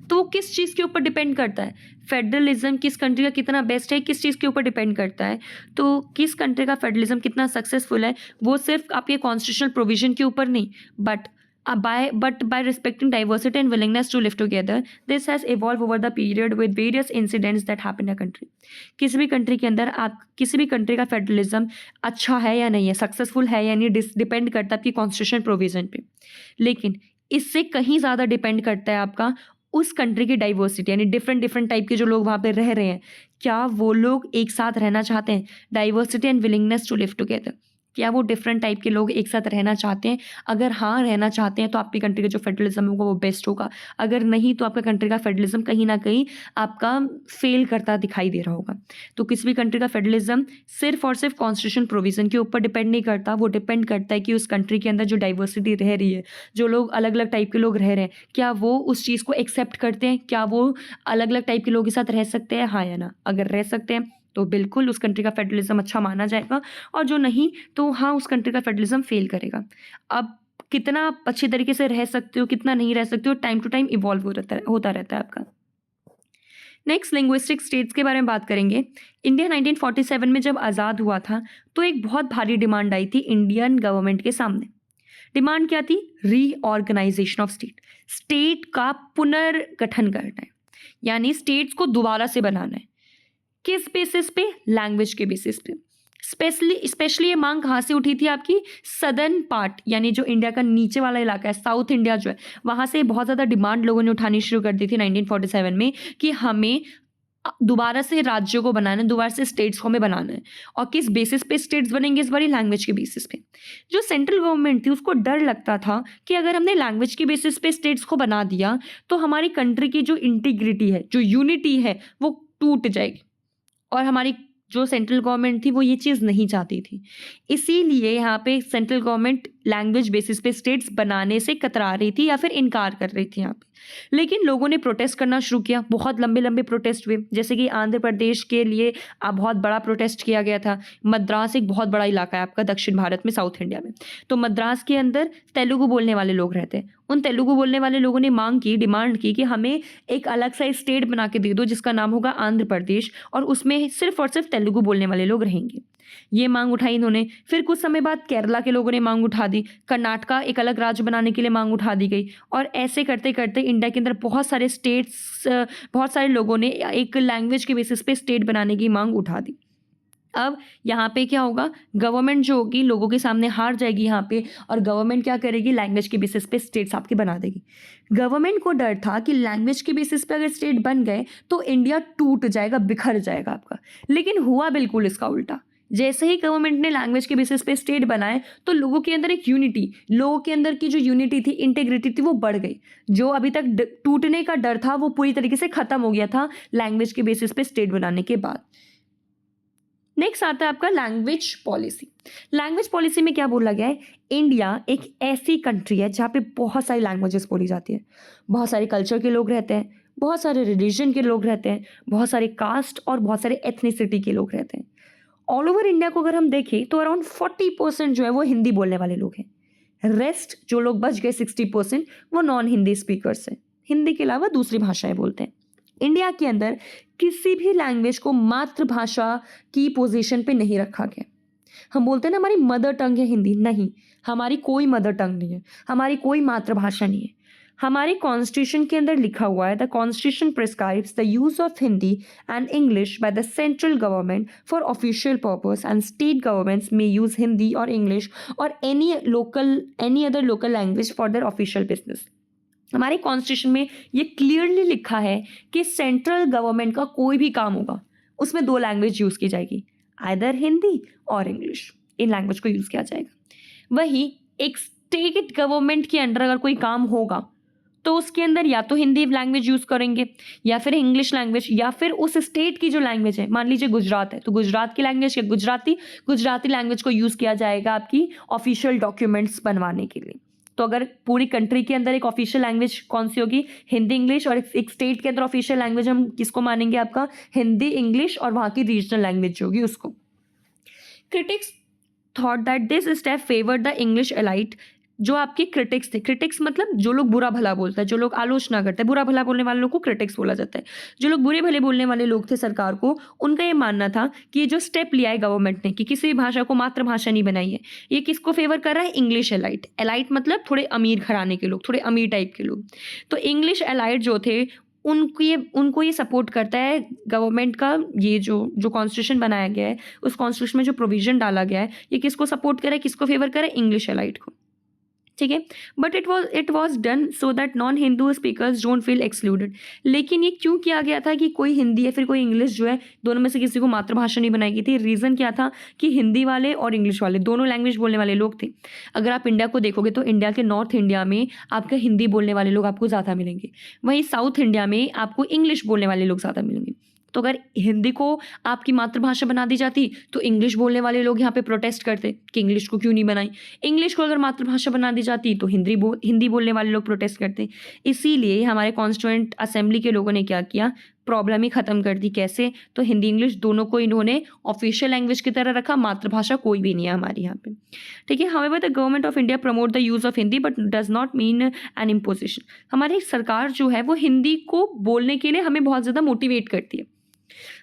तो वो किस चीज़ के ऊपर डिपेंड करता है, फेडरलिज्म किस कंट्री का कितना बेस्ट है, किस चीज़ के ऊपर डिपेंड करता है। तो किस कंट्री का फेडरलिज्म कितना सक्सेसफुल है वो सिर्फ आपके कॉन्स्टिट्यूशनल प्रोविजन के ऊपर नहीं, but by respecting diversity and willingness to live together, this has evolved over the period with various incidents that happen in a country. किसी भी कंट्री के अंदर आप किसी भी कंट्री का फेडरलिज्म अच्छा है या नहीं है, सक्सेसफुल है या नहीं, डिपेंड करता है आपकी कॉन्स्टिट्यूशन प्रोविजन पे। लेकिन इससे कहीं ज़्यादा डिपेंड करता है आपका उस कंट्री की डाइवर्सिटी, यानी डिफरेंट टाइप के जो लोग वहाँ पे रह रहे हैं, क्या वो लोग एक साथ रहना चाहते हैं। Diversity and willingness to live together, क्या वो डिफरेंट टाइप के लोग एक साथ रहना चाहते हैं। अगर हाँ रहना चाहते हैं तो आपकी कंट्री का जो फेडरलिज्म होगा वो बेस्ट होगा। अगर नहीं तो आपका कंट्री का फेडरलिज्म कहीं ना कहीं आपका फेल करता दिखाई दे रहा होगा। तो किसी भी कंट्री का फेडरलिज्म सिर्फ और सिर्फ कॉन्स्टिट्यूशन प्रोविजन के ऊपर डिपेंड नहीं करता, वो डिपेंड करता है कि उस कंट्री के अंदर जो डाइवर्सिटी रह रही है, जो लोग अलग अलग टाइप के लोग रह रहे हैं, क्या वो उस चीज़ को एक्सेप्ट करते हैं, क्या वो अलग अलग टाइप के लोगों के साथ रह सकते हैं, हाँ या ना। अगर रह सकते हैं तो बिल्कुल उस कंट्री का फेडरलिज्म अच्छा माना जाएगा, और जो नहीं तो हाँ उस कंट्री का फेडरलिज्म फेल करेगा। अब कितना आप अच्छी तरीके से रह सकते हो, कितना नहीं रह सकते हो, टाइम टू टाइम इवॉल्व होता रहता है आपका। नेक्स्ट लिंग्विस्टिक स्टेट्स के बारे में बात करेंगे। इंडिया 1947 में जब आज़ाद हुआ था तो एक बहुत भारी डिमांड आई थी इंडियन गवर्नमेंट के सामने। डिमांड क्या थी? रीऑर्गेनाइजेशन ऑफ स्टेट का पुनर्गठन करना है, यानी स्टेट्स को दोबारा से बनाना है। किस बेसिस पे? लैंग्वेज के बेसिस पे। स्पेशली ये मांग कहाँ से उठी थी आपकी? सदर्न पार्ट, यानी जो इंडिया का नीचे वाला इलाका है, साउथ इंडिया जो है, वहाँ से बहुत ज़्यादा डिमांड लोगों ने उठानी शुरू कर दी थी 1947 में कि हमें दोबारा से राज्यों को बनाना है, दोबारा से स्टेट्स को हमें बनाना है। और किस बेसिस पे स्टेट्स बनेंगे? इस बारी लैंग्वेज के बेसिस पे। जो सेंट्रल गवर्नमेंट थी उसको डर लगता था कि अगर हमने लैंग्वेज के बेसिस पे स्टेट्स को बना दिया तो हमारी कंट्री की जो इंटीग्रिटी है, जो यूनिटी है, वो टूट जाएगी। और हमारी जो सेंट्रल गवर्नमेंट थी वो ये चीज़ नहीं चाहती थी। इसीलिए यहाँ पे सेंट्रल गवर्नमेंट लैंग्वेज बेसिस पे स्टेट्स बनाने से कतरा रही थी या फिर इनकार कर रही थी यहाँ पे। लेकिन लोगों ने प्रोटेस्ट करना शुरू किया, बहुत लंबे लंबे प्रोटेस्ट हुए, जैसे कि आंध्र प्रदेश के लिए बहुत बड़ा प्रोटेस्ट किया गया था। मद्रास एक बहुत बड़ा इलाका है आपका दक्षिण भारत में, साउथ इंडिया में। तो मद्रास के अंदर तेलुगु बोलने वाले लोग रहते हैं। उन तेलुगु बोलने वाले लोगों ने डिमांड की कि हमें एक अलग सा स्टेट बना के दे दो जिसका नाम होगा आंध्र प्रदेश, और उसमें सिर्फ और सिर्फ तेलुगु बोलने वाले लोग रहेंगे। ये मांग उठाई इन्होंने। फिर कुछ समय बाद केरला के लोगों ने मांग उठा दी, कर्नाटका एक अलग राज्य बनाने के लिए मांग उठा दी गई, और ऐसे करते करते इंडिया के अंदर बहुत सारे स्टेट्स, बहुत सारे लोगों ने एक लैंग्वेज के बेसिस पे स्टेट बनाने की मांग उठा दी। अब यहाँ पे क्या होगा, गवर्नमेंट जो होगी लोगों के सामने हार जाएगी यहाँ पे, और गवर्नमेंट क्या करेगी, लैंग्वेज के बेसिस पे स्टेट्स आपके बना देगी। गवर्नमेंट को डर था कि लैंग्वेज के बेसिस पे अगर स्टेट बन गए तो इंडिया टूट जाएगा, बिखर जाएगा आपका। लेकिन हुआ बिल्कुल इसका उल्टा। जैसे ही गवर्नमेंट ने लैंग्वेज के बेसिस पे स्टेट बनाए तो लोगों के अंदर एक यूनिटी, लोगों के अंदर की जो यूनिटी थी, इंटीग्रिटी थी, वो बढ़ गई। जो अभी तक टूटने का डर था वो पूरी तरीके से खत्म हो गया था लैंग्वेज के बेसिस पे स्टेट बनाने के बाद। नेक्स्ट आता है आपका लैंग्वेज पॉलिसी। लैंग्वेज पॉलिसी में क्या बोला गया है, इंडिया एक ऐसी कंट्री है जहाँ पे बहुत सारी लैंग्वेजेस बोली जाती है, बहुत सारे कल्चर के लोग रहते हैं, बहुत सारे रिलीजन के लोग रहते हैं, बहुत सारे कास्ट और बहुत सारे एथनिसिटी के लोग रहते हैं। ऑल ओवर इंडिया को अगर हम देखें तो अराउंड 40% जो है वो हिंदी बोलने वाले लोग हैं। रेस्ट जो लोग बच गए 60% वो नॉन हिंदी स्पीकर्स हैं, हिंदी के अलावा दूसरी भाषाएं बोलते हैं। इंडिया के अंदर किसी भी लैंग्वेज को मातृभाषा की पोजीशन पे नहीं रखा गया। हम बोलते हैं ना हमारी मदर टंग है हिंदी, नहीं, हमारी कोई मदर टंग नहीं है, हमारी कोई मातृभाषा नहीं है। हमारे कॉन्स्टिट्यूशन के अंदर लिखा हुआ है, the constitution prescribes the use of Hindi and English by the central government for official purpose, and state governments में यूज हिंदी और इंग्लिश और any other local language for their official business. हमारे कॉन्स्टिट्यूशन में ये क्लियरली लिखा है कि सेंट्रल गवर्नमेंट का कोई भी काम होगा उसमें 2 लैंग्वेज यूज़ की जाएगी, आइदर हिंदी और इंग्लिश, इन लैंग्वेज को यूज़ किया जाएगा। वहीं एक स्टेट गवर्नमेंट के अंडर अगर कोई काम होगा तो उसके अंदर या तो हिंदी लैंग्वेज यूज़ करेंगे या फिर इंग्लिश लैंग्वेज, या फिर उस स्टेट की जो लैंग्वेज है, मान लीजिए गुजरात है तो गुजरात की लैंग्वेज या गुजराती लैंग्वेज को यूज़ किया जाएगा आपकी ऑफिशियल डॉक्यूमेंट्स बनवाने के लिए। तो अगर पूरी कंट्री के अंदर एक ऑफिशियल लैंग्वेज कौन सी होगी, हिंदी इंग्लिश, और एक स्टेट के अंदर ऑफिशियल लैंग्वेज हम किसको मानेंगे, आपका हिंदी इंग्लिश और वहाँ की रीजनल लैंग्वेज जो होगी उसको। Critics thought that this step favoured the English elite. जो आपके क्रिटिक्स थे, क्रिटिक्स मतलब जो लोग बुरा भला बोलता है, जो लोग आलोचना करते हैं, बुरा भला बोलने वाले लोग को क्रिटिक्स बोला जाता है। जो लोग बुरे भले बोलने वाले लोग थे सरकार को, उनका ये मानना था कि ये जो स्टेप लिया है गवर्नमेंट ने कि किसी भी भाषा को मातृभाषा नहीं बनाई है, ये किसको फेवर कर रहा है, इंग्लिश एलाइट। एलाइट मतलब थोड़े अमीर घराने के लोग, थोड़े अमीर टाइप के लोग। तो इंग्लिश एलाइट जो थे उनको ये सपोर्ट करता है गवर्नमेंट का, ये जो कॉन्स्टिट्यूशन बनाया गया है, उस कॉन्स्टिट्यूशन में जो प्रोविजन डाला गया है, ये किसको सपोर्ट कर रहा है, किसको फेवर कर रहा है, इंग्लिश एलाइट को। ठीक है, but it was done so that non Hindu speakers don't feel excluded. लेकिन ये क्यों किया गया था कि कोई हिंदी या फिर कोई इंग्लिश जो है, दोनों में से किसी को मातृभाषा नहीं बनाई गई थी। रीज़न क्या था कि हिंदी वाले और इंग्लिश वाले दोनों लैंग्वेज बोलने वाले लोग थे। अगर आप इंडिया को देखोगे तो इंडिया के नॉर्थ इंडिया में आपका हिंदी बोलने वाले लोग आपको ज़्यादा मिलेंगे, वहीं साउथ इंडिया में आपको इंग्लिश बोलने वाले लोग ज़्यादा मिलेंगे। तो अगर हिंदी को आपकी मातृभाषा बना दी जाती तो इंग्लिश बोलने वाले लोग यहाँ पे प्रोटेस्ट करते कि इंग्लिश को क्यों नहीं बनाई। इंग्लिश को अगर मातृभाषा बना दी जाती तो हिंदी बोलने वाले लोग प्रोटेस्ट करते। इसीलिए हमारे कॉन्स्टिट्यूएंट असेंबली के लोगों ने क्या किया, प्रॉब्लम ही खत्म कर दी। कैसे, तो हिंदी इंग्लिश दोनों को इन्होंने ऑफिशियल लैंग्वेज की तरह रखा, मातृभाषा कोई भी नहीं है हमारे यहाँ पे। ठीक है, however the government of India promote the use of Hindi but does not mean N imposition. हमारी सरकार जो है वो हिंदी को बोलने के लिए हमें बहुत ज़्यादा मोटिवेट करती है,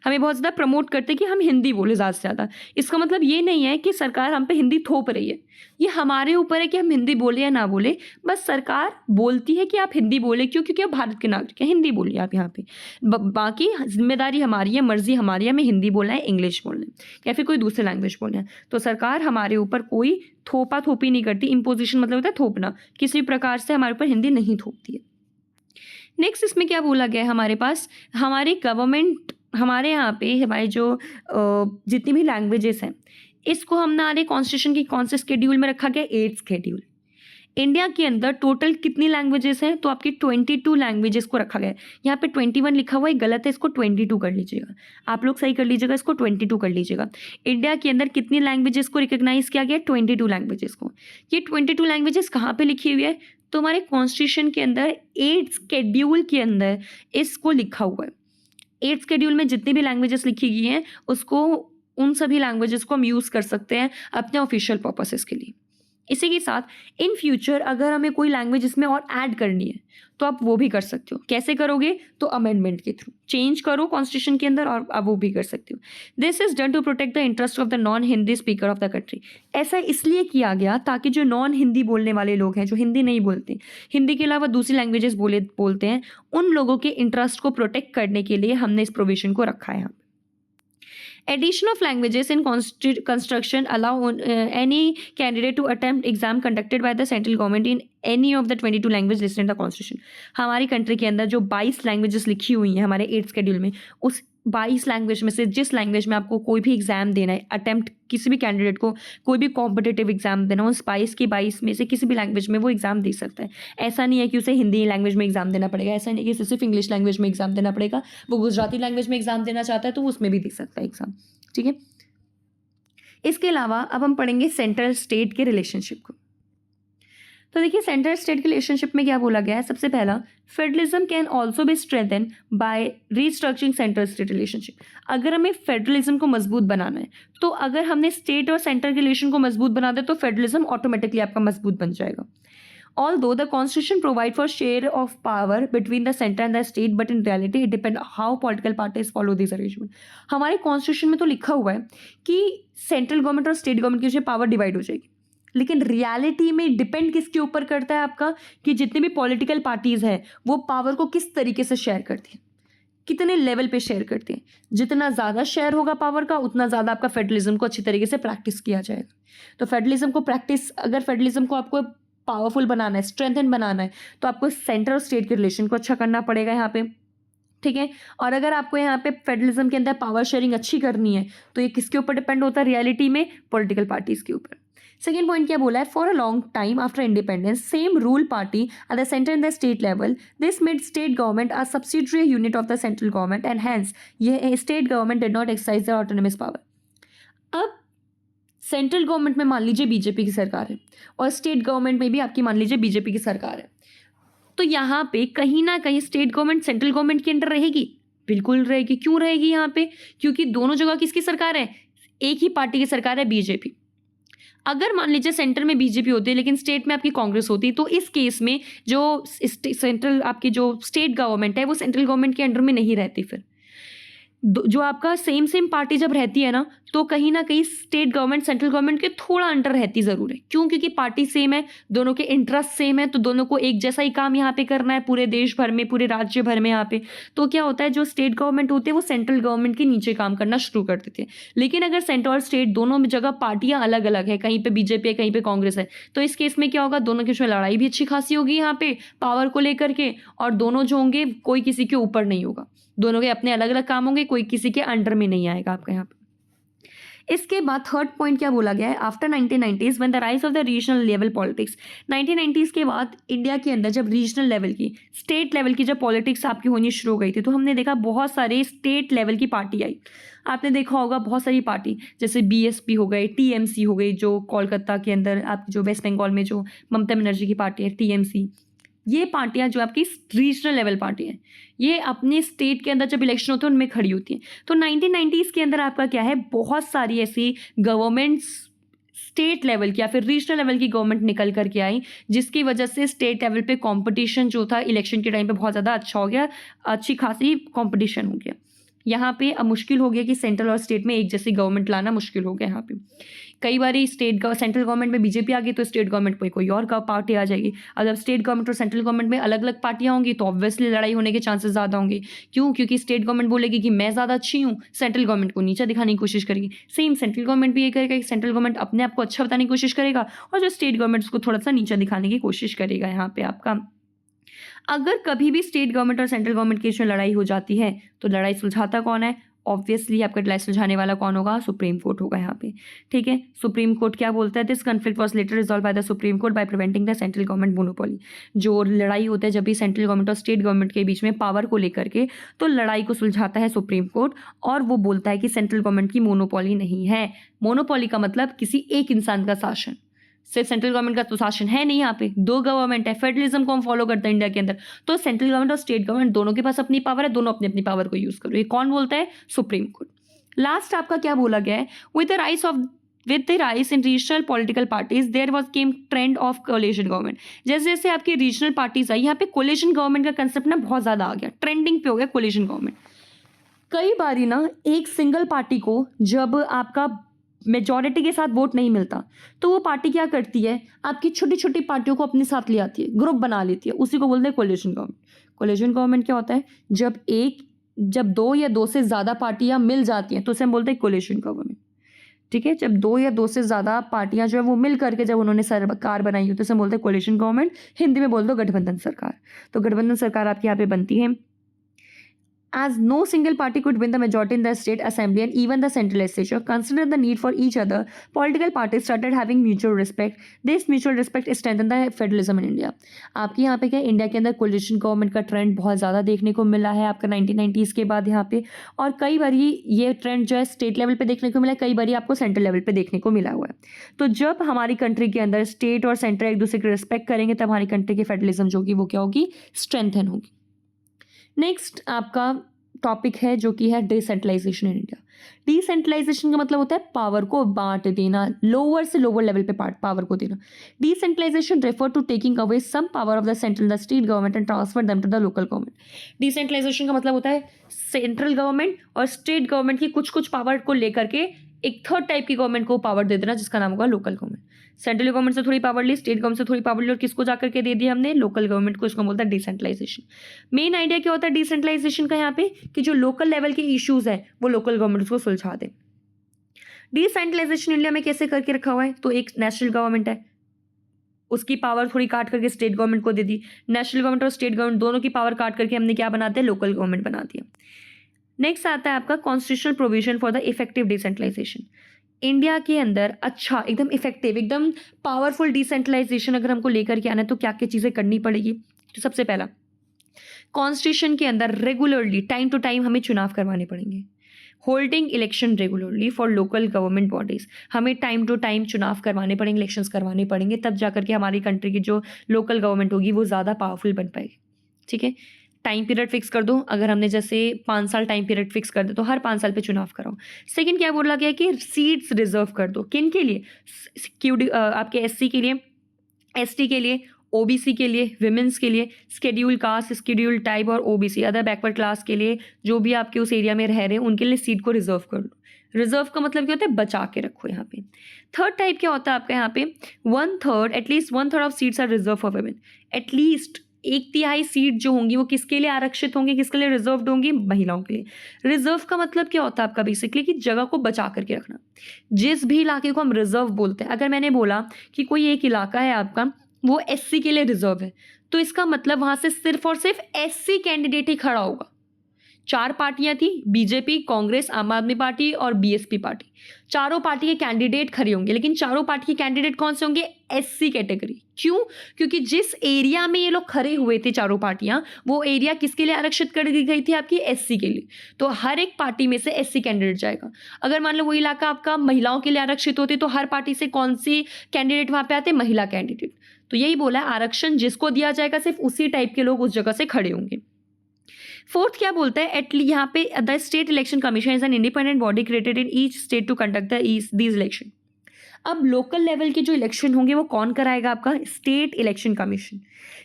हमें बहुत ज़्यादा प्रमोट करते हैं कि हम हिंदी बोले ज़्यादा से ज़्यादा। इसका मतलब ये नहीं है कि सरकार हम पे हिंदी थोप रही है, ये हमारे ऊपर है कि हम हिंदी बोले या ना बोले। बस सरकार बोलती है कि आप हिंदी बोले, क्यों, क्योंकि आप भारत के नागरिक हैं, हिंदी बोलिए आप यहाँ पे। बाकी जिम्मेदारी हमारी है, मर्जी हमारी है, हमें हिंदी बोलना है, इंग्लिश बोलना है या फिर कोई दूसरे लैंग्वेज बोलना है। तो सरकार हमारे ऊपर कोई थोपा थोपी नहीं करती। इम्पोजिशन मतलब होता है थोपना, किसी प्रकार से हमारे ऊपर हिंदी नहीं थोपती है। नेक्स्ट इसमें क्या बोला गया है हमारे पास, हमारी गवर्नमेंट, हमारे यहाँ पे हमारे जो जितनी भी लैंग्वेजेस हैं, इसको हमने कॉन्स्टिट्यूशन की कौन से शेड्यूल में रखा गया, 8th शेड्यूल। इंडिया के अंदर टोटल कितनी लैंग्वेजेस हैं? तो आपकी 22 लैंग्वेजेस को रखा गया है। यहाँ पे 21 लिखा हुआ है, गलत है, इसको 22 कर लीजिएगा। आप लोग सही कर लीजिएगा, इसको 22 कर लीजिएगा। इंडिया के अंदर कितनी लैंग्वेजेस को रिकॉग्नाइज किया गया? 22 लैंग्वेजेस को। ये 22 लैंग्वेजेस कहाँ पे लिखी हुई है? तो हमारे कॉन्स्टिट्यूशन के अंदर 8 शेड्यूल के अंदर इसको लिखा हुआ है। 8 शेड्यूल में जितनी भी लैंग्वेजेस लिखी गई हैं उसको, उन सभी लैंग्वेजेस को हम यूज़ कर सकते हैं अपने ऑफिशियल पर्पसेस के लिए। इसी के साथ इन फ्यूचर अगर हमें कोई लैंग्वेज इसमें और ऐड करनी है तो आप वो भी कर सकते हो। कैसे करोगे? तो अमेंडमेंट के थ्रू चेंज करो कॉन्स्टिट्यूशन के अंदर और आप वो भी कर सकते हो। This is done to protect the interest of the non Hindi speaker of the country. ऐसा इसलिए किया गया ताकि जो नॉन हिंदी बोलने वाले लोग हैं, जो हिंदी नहीं बोलते, हिंदी के अलावा दूसरी लैंग्वेजेस बोलते हैं, उन लोगों के इंटरेस्ट को प्रोटेक्ट करने के लिए हमने इस प्रोविजन को रखा है यहाँ। Addition of languages in construction allow any candidate to attempt exam conducted by the central government in any of the 22 language listed in the constitution। हमारी कंट्री के अंदर जो 22 लैंग्वेजेस लिखी हुई हैं हमारे 8 शेड्यूल में, उस 22 लैंग्वेज में से जिस लैंग्वेज में आपको कोई भी एग्जाम देना है, अटेम्प्ट किसी भी कैंडिडेट को कोई भी कॉम्पिटिटिव एग्जाम देना हो, उस 22 की 22 में से किसी भी लैंग्वेज में वो एग्जाम दे सकता है। ऐसा नहीं है कि उसे हिंदी लैंग्वेज में एग्जाम देना पड़ेगा, ऐसा नहीं है कि सिर्फ इंग्लिश लैंग्वेज में एग्जाम देना पड़ेगा। वो गुजराती लैंग्वेज में एग्जाम देना चाहता है तो उसमें भी दे सकता है एग्जाम। ठीक है, इसके अलावा अब हम पढ़ेंगे सेंट्रल स्टेट के रिलेशनशिप को। तो देखिए सेंट्रल स्टेट के रिलेशनशिप में क्या बोला गया है? सबसे पहला, federalism can also be strengthen by restructuring central state relationship. अगर हमें फेडरलिज्म को मजबूत बनाना है तो अगर हमने स्टेट और सेंटर के रिलेशन को मजबूत बना दे तो फेडरलिज्म ऑटोमेटिकली आपका मजबूत बन जाएगा। Although the constitution provide for share of power between the center and the state, but in reality it depend how political parties follow this arrangement। हमारे कॉन्स्टिट्यूशन में तो लिखा हुआ है कि सेंट्रल गवर्नमेंट और स्टेट गवर्नमेंट की पावर डिवाइड हो जाएगी, लेकिन रियलिटी में डिपेंड किसके ऊपर करता है आपका, कि जितने भी पॉलिटिकल पार्टीज हैं वो पावर को किस तरीके से शेयर करती हैं, कितने लेवल पे शेयर करते हैं। जितना ज़्यादा शेयर होगा पावर का उतना ज़्यादा आपका फेडरलिज्म को अच्छी तरीके से प्रैक्टिस किया जाएगा। तो फेडरलिज्म को प्रैक्टिस, अगर फेडरलिज्म को आपको पावरफुल बनाना है, स्ट्रेंथन बनाना है, तो आपको सेंटर और स्टेट के रिलेशन को अच्छा करना पड़ेगा यहाँ पे। ठीक है, और अगर आपको यहाँ पे फेडरलिज्म के अंदर पावर शेयरिंग अच्छी करनी है तो ये किसके ऊपर डिपेंड होता है? रियलिटी में पॉलिटिकल पार्टीज के ऊपर। सेकेंड पॉइंट क्या बोला है? For a long time after independence same rule party at the centre and the state level, this made state government a subsidiary unit of the central government and hence ये state government did not exercise the autonomous power. अब सेंट्रल गवर्नमेंट में मान लीजिए बीजेपी की सरकार है और स्टेट गवर्नमेंट में भी आपकी मान लीजिए बीजेपी की सरकार है, तो यहाँ पे कहीं ना कहीं स्टेट गवर्नमेंट सेंट्रल गवर्नमेंट के अंडर रहेगी? बिल्कुल रहेगी। क्यों रहेगी यहाँ पे? क्योंकि दोनों जगह किसकी सरकार है? एक ही पार्टी की सरकार है, बीजेपी। अगर मान लीजिए सेंटर में बीजेपी होती है लेकिन स्टेट में आपकी कांग्रेस होती है, तो इस केस में जो सेंट्रल आपकी जो स्टेट गवर्नमेंट है वो सेंट्रल गवर्नमेंट के अंडर में नहीं रहती। फिर जो आपका सेम पार्टी जब रहती है ना, तो कहीं ना कहीं स्टेट गवर्नमेंट सेंट्रल गवर्नमेंट के थोड़ा अंडर रहती ज़रूर है। क्यों? क्योंकि पार्टी सेम है, दोनों के इंटरेस्ट सेम है, तो दोनों को एक जैसा ही काम यहाँ पे करना है पूरे देश भर में, पूरे राज्य भर में यहाँ पे। तो क्या होता है, जो स्टेट गवर्नमेंट होते हैं वो सेंट्रल गवर्नमेंट के नीचे काम करना शुरू कर देते हैं। लेकिन अगर सेंटर और स्टेट दोनों जगह पार्टियां अलग अलग है, कहीं पे बीजेपी है कहीं पे कांग्रेस है, तो इस केस में क्या होगा? दोनों के उसमें लड़ाई भी अच्छी खासी होगी यहाँ पे पावर को लेकर के, और दोनों जो होंगे कोई किसी के ऊपर नहीं होगा, दोनों के अपने अलग अलग काम होंगे, कोई किसी के अंडर में नहीं आएगा आपका यहाँ पे। इसके बाद थर्ड पॉइंट क्या बोला गया है? After 1990s when the rise of the regional level politics. 1990s के बाद इंडिया के अंदर जब रीजनल लेवल की, स्टेट लेवल की जब पॉलिटिक्स आपकी होनी शुरू हो गई थी, तो हमने देखा बहुत सारे स्टेट लेवल की पार्टी आई। आपने देखा होगा बहुत सारी पार्टी, जैसे बीएसपी हो गए, टीएमसी हो गई, जो कोलकाता के अंदर आप जो वेस्ट बंगाल में जो ममता बनर्जी की पार्टी है टीएमसी, ये पार्टियां जो आपकी रीजनल लेवल पार्टी हैं, ये अपने स्टेट के अंदर जब इलेक्शन होते हैं उनमें खड़ी होती हैं। तो 1990s के अंदर आपका क्या है, बहुत सारी ऐसी गवर्नमेंट्स स्टेट लेवल की या फिर रीजनल लेवल की गवर्नमेंट निकल करके आई, जिसकी वजह से स्टेट लेवल पे कंपटीशन जो था इलेक्शन के टाइम पे बहुत ज़्यादा अच्छा हो गया, अच्छी खासी कंपटीशन हो गया। यहाँ पे अब मुश्किल हो गया कि सेंट्रल और स्टेट में एक जैसी गवर्नमेंट लाना मुश्किल हो गया। यहाँ पे कई बार सेंट्रल गवर्नमेंट में बीजेपी आ गई तो स्टेट गवर्नमेंट में कोई और का पार्टी आ जाएगी। और जब स्टेट गवर्नमेंट और सेंट्रल गवर्नमेंट में अलग अलग पार्टियां होंगी तो ऑब्वियसली लड़ाई होने के चांसेस ज़्यादा होंगे। क्यों? क्योंकि स्टेट गवर्नमेंट बोलेगी कि मैं ज़्यादा अच्छी हूँ, सेंट्रल गवर्नमेंट को नीचा दिखाने की कोशिश करेगी। सेम सेंट्रल गवर्नमेंट भी ये करेगा कि सेंट्रल गवर्नमेंट अपने आप को अच्छा बताने की कोशिश करेगा और जो स्टेट गवर्नमेंट उसको थोड़ा सा नीचा दिखाने की कोशिश करेगा। यहाँ पे आपका अगर कभी भी स्टेट गवर्नमेंट और सेंट्रल गवर्नमेंट के बीच में लड़ाई हो जाती है तो लड़ाई सुलझाता कौन है? ऑब्वियसली आपका डिलाई सुलझाने वाला कौन होगा? सुप्रीम कोर्ट होगा यहाँ पे, ठीक है। सुप्रीम कोर्ट क्या बोलता है? This conflict was later resolve by the supreme court by preventing the central government monopoly. जो लड़ाई होता है जब भी सेंट्रल गवर्नमेंट और स्टेट गवर्नमेंट के बीच में पावर को लेकर के, तो लड़ाई को सुलझाता है सुप्रीम कोर्ट और वो बोलता है कि सेंट्रल गवर्नमेंट की मोनोपोली नहीं है। मोनोपोली का मतलब किसी एक इंसान का शासन, सिर्फ सेंट्रल गवर्नमेंट का तो शासन है नहीं, यहाँ पे दो गवर्नमेंट है। फेडरलिज्म को हम फॉलो करते हैं इंडिया के अंदर, तो सेंट्रल गवर्नमेंट और स्टेट गवर्नमेंट दोनों के पास अपनी पावर है, दोनों अपनी अपनी पावर को यूज करो। ये कौन बोलता है? Supreme court. लास्ट आपका क्या बोला गया है? With the rise in regional political parties there was came trend of coalition government. जैसे जैसे आपकी रीजनल पार्टीज आई, यहाँ पे कोलिशन गवर्नमेंट का कंसेप्ट ना बहुत ज्यादा आ गया, ट्रेंडिंग पे हो गया कोलिशन गवर्नमेंट। कई बारी ना एक सिंगल पार्टी को जब आपका मेजॉरिटी के साथ वोट नहीं मिलता, तो वो पार्टी क्या करती है? आपकी छोटी छोटी पार्टियों को अपने साथ ले आती है, ग्रुप बना लेती है, उसी को बोलते हैं कोलिशन गवर्नमेंट। कोलिशन गवर्नमेंट क्या होता है? जब दो या दो से ज्यादा पार्टियां मिल जाती हैं तो उसे हम बोलते हैं कोलिशन गवर्नमेंट, ठीक है। जब दो या दो से ज्यादा पार्टियां जो है वो मिल करके जब उन्होंने सरकार बनाई हो तो उसे हम बोलते हैं कोलिशन गवर्नमेंट। हिंदी में बोल दो गठबंधन सरकार। तो गठबंधन सरकार आपके यहाँ पे बनती है। As no single party could win the majority in the state assembly and even the central legislature, considered the need for each other, political parties started having mutual respect. This mutual respect strengthened the federalism in India. आपके यहाँ पे क्या, इंडिया के अंदर कोलिशन गवर्नमेंट का ट्रेंड बहुत ज़्यादा देखने को मिला है आपका 1990s के बाद यहाँ पे, और कई बार ये ट्रेंड जो है स्टेट लेवल पे देखने को मिला है, कई बार आपको सेंट्रल लेवल पे देखने को मिला हुआ है। तो जब हमारी कंट्री के अंदर स्टेट और सेंटर एक दूसरे की रिस्पेक्ट करेंगे तब हमारी कंट्री की फेडरलिज्म जो होगी वो क्या होगी? स्ट्रेंथन होगी। नेक्स्ट आपका टॉपिक है जो कि है डिसेंट्रलाइजेशन इन इंडिया। डिसेंट्रलाइजेशन का मतलब होता है पावर को बांट देना, लोअर से लोअर लेवल पे पावर को देना। Decentralisation refer to taking away some power of the central the state government and transfer them to the local government. Decentralisation का मतलब होता है सेंट्रल गवर्नमेंट और स्टेट गवर्नमेंट की कुछ कुछ पावर को लेकर के एक थर्ड टाइप की गवर्नमेंट को पावर दे देना, जिसका नाम होगा लोकल गवर्नमेंट। सेंट्रल गवर्नमेंट से थोड़ी पावर ली, स्टेट गवर्नमेंट से थोड़ी पावर ली, और किसको जाकर के दे दिया हमने? लोकल गवर्नमेंट को। इसको बोलता है डिसेंट्रलाइजेशन। मेन आइडिया क्या होता है डिसेंट्रलाइजेशन का यहाँ पे? कि जो लोकल लेवल के इश्यूज है वो लोकल गवर्नमेंट को सुलझा दे। डिसेंट्रलाइजेशन इंडिया में कैसे करके रखा हुआ है? तो एक नेशनल गवर्नमेंट है, उसकी पावर थोड़ी काट करके स्टेट गवर्नमेंट को दे दी। नेशनल गवर्नमेंट और स्टेट गवर्नमेंट दोनों की पावर काट करके हमने क्या बनाते हैं? लोकल गवर्नमेंट बना दिया। नेक्स्ट आता है आपका constitutional provision for the effective decentralisation. India के अंदर अच्छा एकदम इफेक्टिव एकदम पावरफुल डिसेंट्रलाइजेशन अगर हमको लेकर के आना है तो क्या क्या चीज़ें करनी पड़ेगी? तो सबसे पहला, कॉन्स्टिट्यूशन के अंदर रेगुलरली टाइम टू टाइम हमें चुनाव करवाने पड़ेंगे। Holding election regularly for local government bodies, हमें टाइम टू टाइम चुनाव करवाने पड़ेंगे, इलेक्शंस करवाने पड़ेंगे, तब जाकर के हमारी कंट्री की जो लोकल गवर्नमेंट होगी वो ज़्यादा पावरफुल बन पाएगी, ठीक है। टाइम पीरियड फिक्स कर दो, अगर हमने जैसे 5 साल टाइम पीरियड फिक्स कर दो तो हर 5 साल पे चुनाव कराओ। सेकंड क्या बोला गया कि सीट्स रिजर्व कर दो, किन के लिए? आपके एससी के लिए, एसटी के लिए, ओबीसी के लिए, विमेंस के लिए, शेड्यूल कास्ट, शेड्यूल टाइप और ओबीसी अदर बैकवर्ड क्लास के लिए, जो भी आपके उस एरिया में रह रहे हैं उनके लिए सीट को रिजर्व कर लो। रिजर्व का मतलब क्या होता है? बचा के रखो यहाँ पे। थर्ड टाइप क्या होता है आपका यहाँ पे? 1/3 at least 1/3 of seats are reserve for women. At least 1/3 seat जो होंगी वो किसके लिए आरक्षित होंगी, किसके लिए रिजर्व्ड होंगी? महिलाओं के लिए। रिजर्व का मतलब क्या होता है आपका? बेसिकली कि जगह को बचा करके रखना। जिस भी इलाके को हम रिजर्व बोलते हैं, अगर मैंने बोला कि कोई एक इलाका है आपका वो एससी के लिए रिजर्व है, तो इसका मतलब वहां से सिर्फ और सिर्फ एससी कैंडिडेट ही खड़ा होगा। 4 पार्टियां थी, बीजेपी, कांग्रेस, आम आदमी पार्टी और बीएसपी पार्टी। चारों पार्टी के कैंडिडेट खड़े होंगे, लेकिन चारों पार्टी के कैंडिडेट कौन से होंगे? SC category. क्यों? क्योंकि जिस एरिया में ये लोग खड़े हुए थे चारों पार्टियां, वो एरिया किसके लिए आरक्षित कर दी गई थी? आपकी एससी के लिए। तो हर एक पार्टी में से एससी कैंडिडेट जाएगा। अगर मान लो वो इलाका आपका महिलाओं के लिए आरक्षित होते तो हर पार्टी से कौन सी कैंडिडेट वहां पे आते? महिला कैंडिडेट। तो यही बोला, आरक्षण जिसको दिया जाएगा सिर्फ उसी टाइप के लोग उस जगह से खड़े होंगे। फोर्थ क्या बोलता है? यहाँ पे the state election commission is an independent body created in each state to conduct these election. अब लोकल लेवल के जो इलेक्शन होंगे वो कौन कराएगा? आपका स्टेट इलेक्शन कमीशन।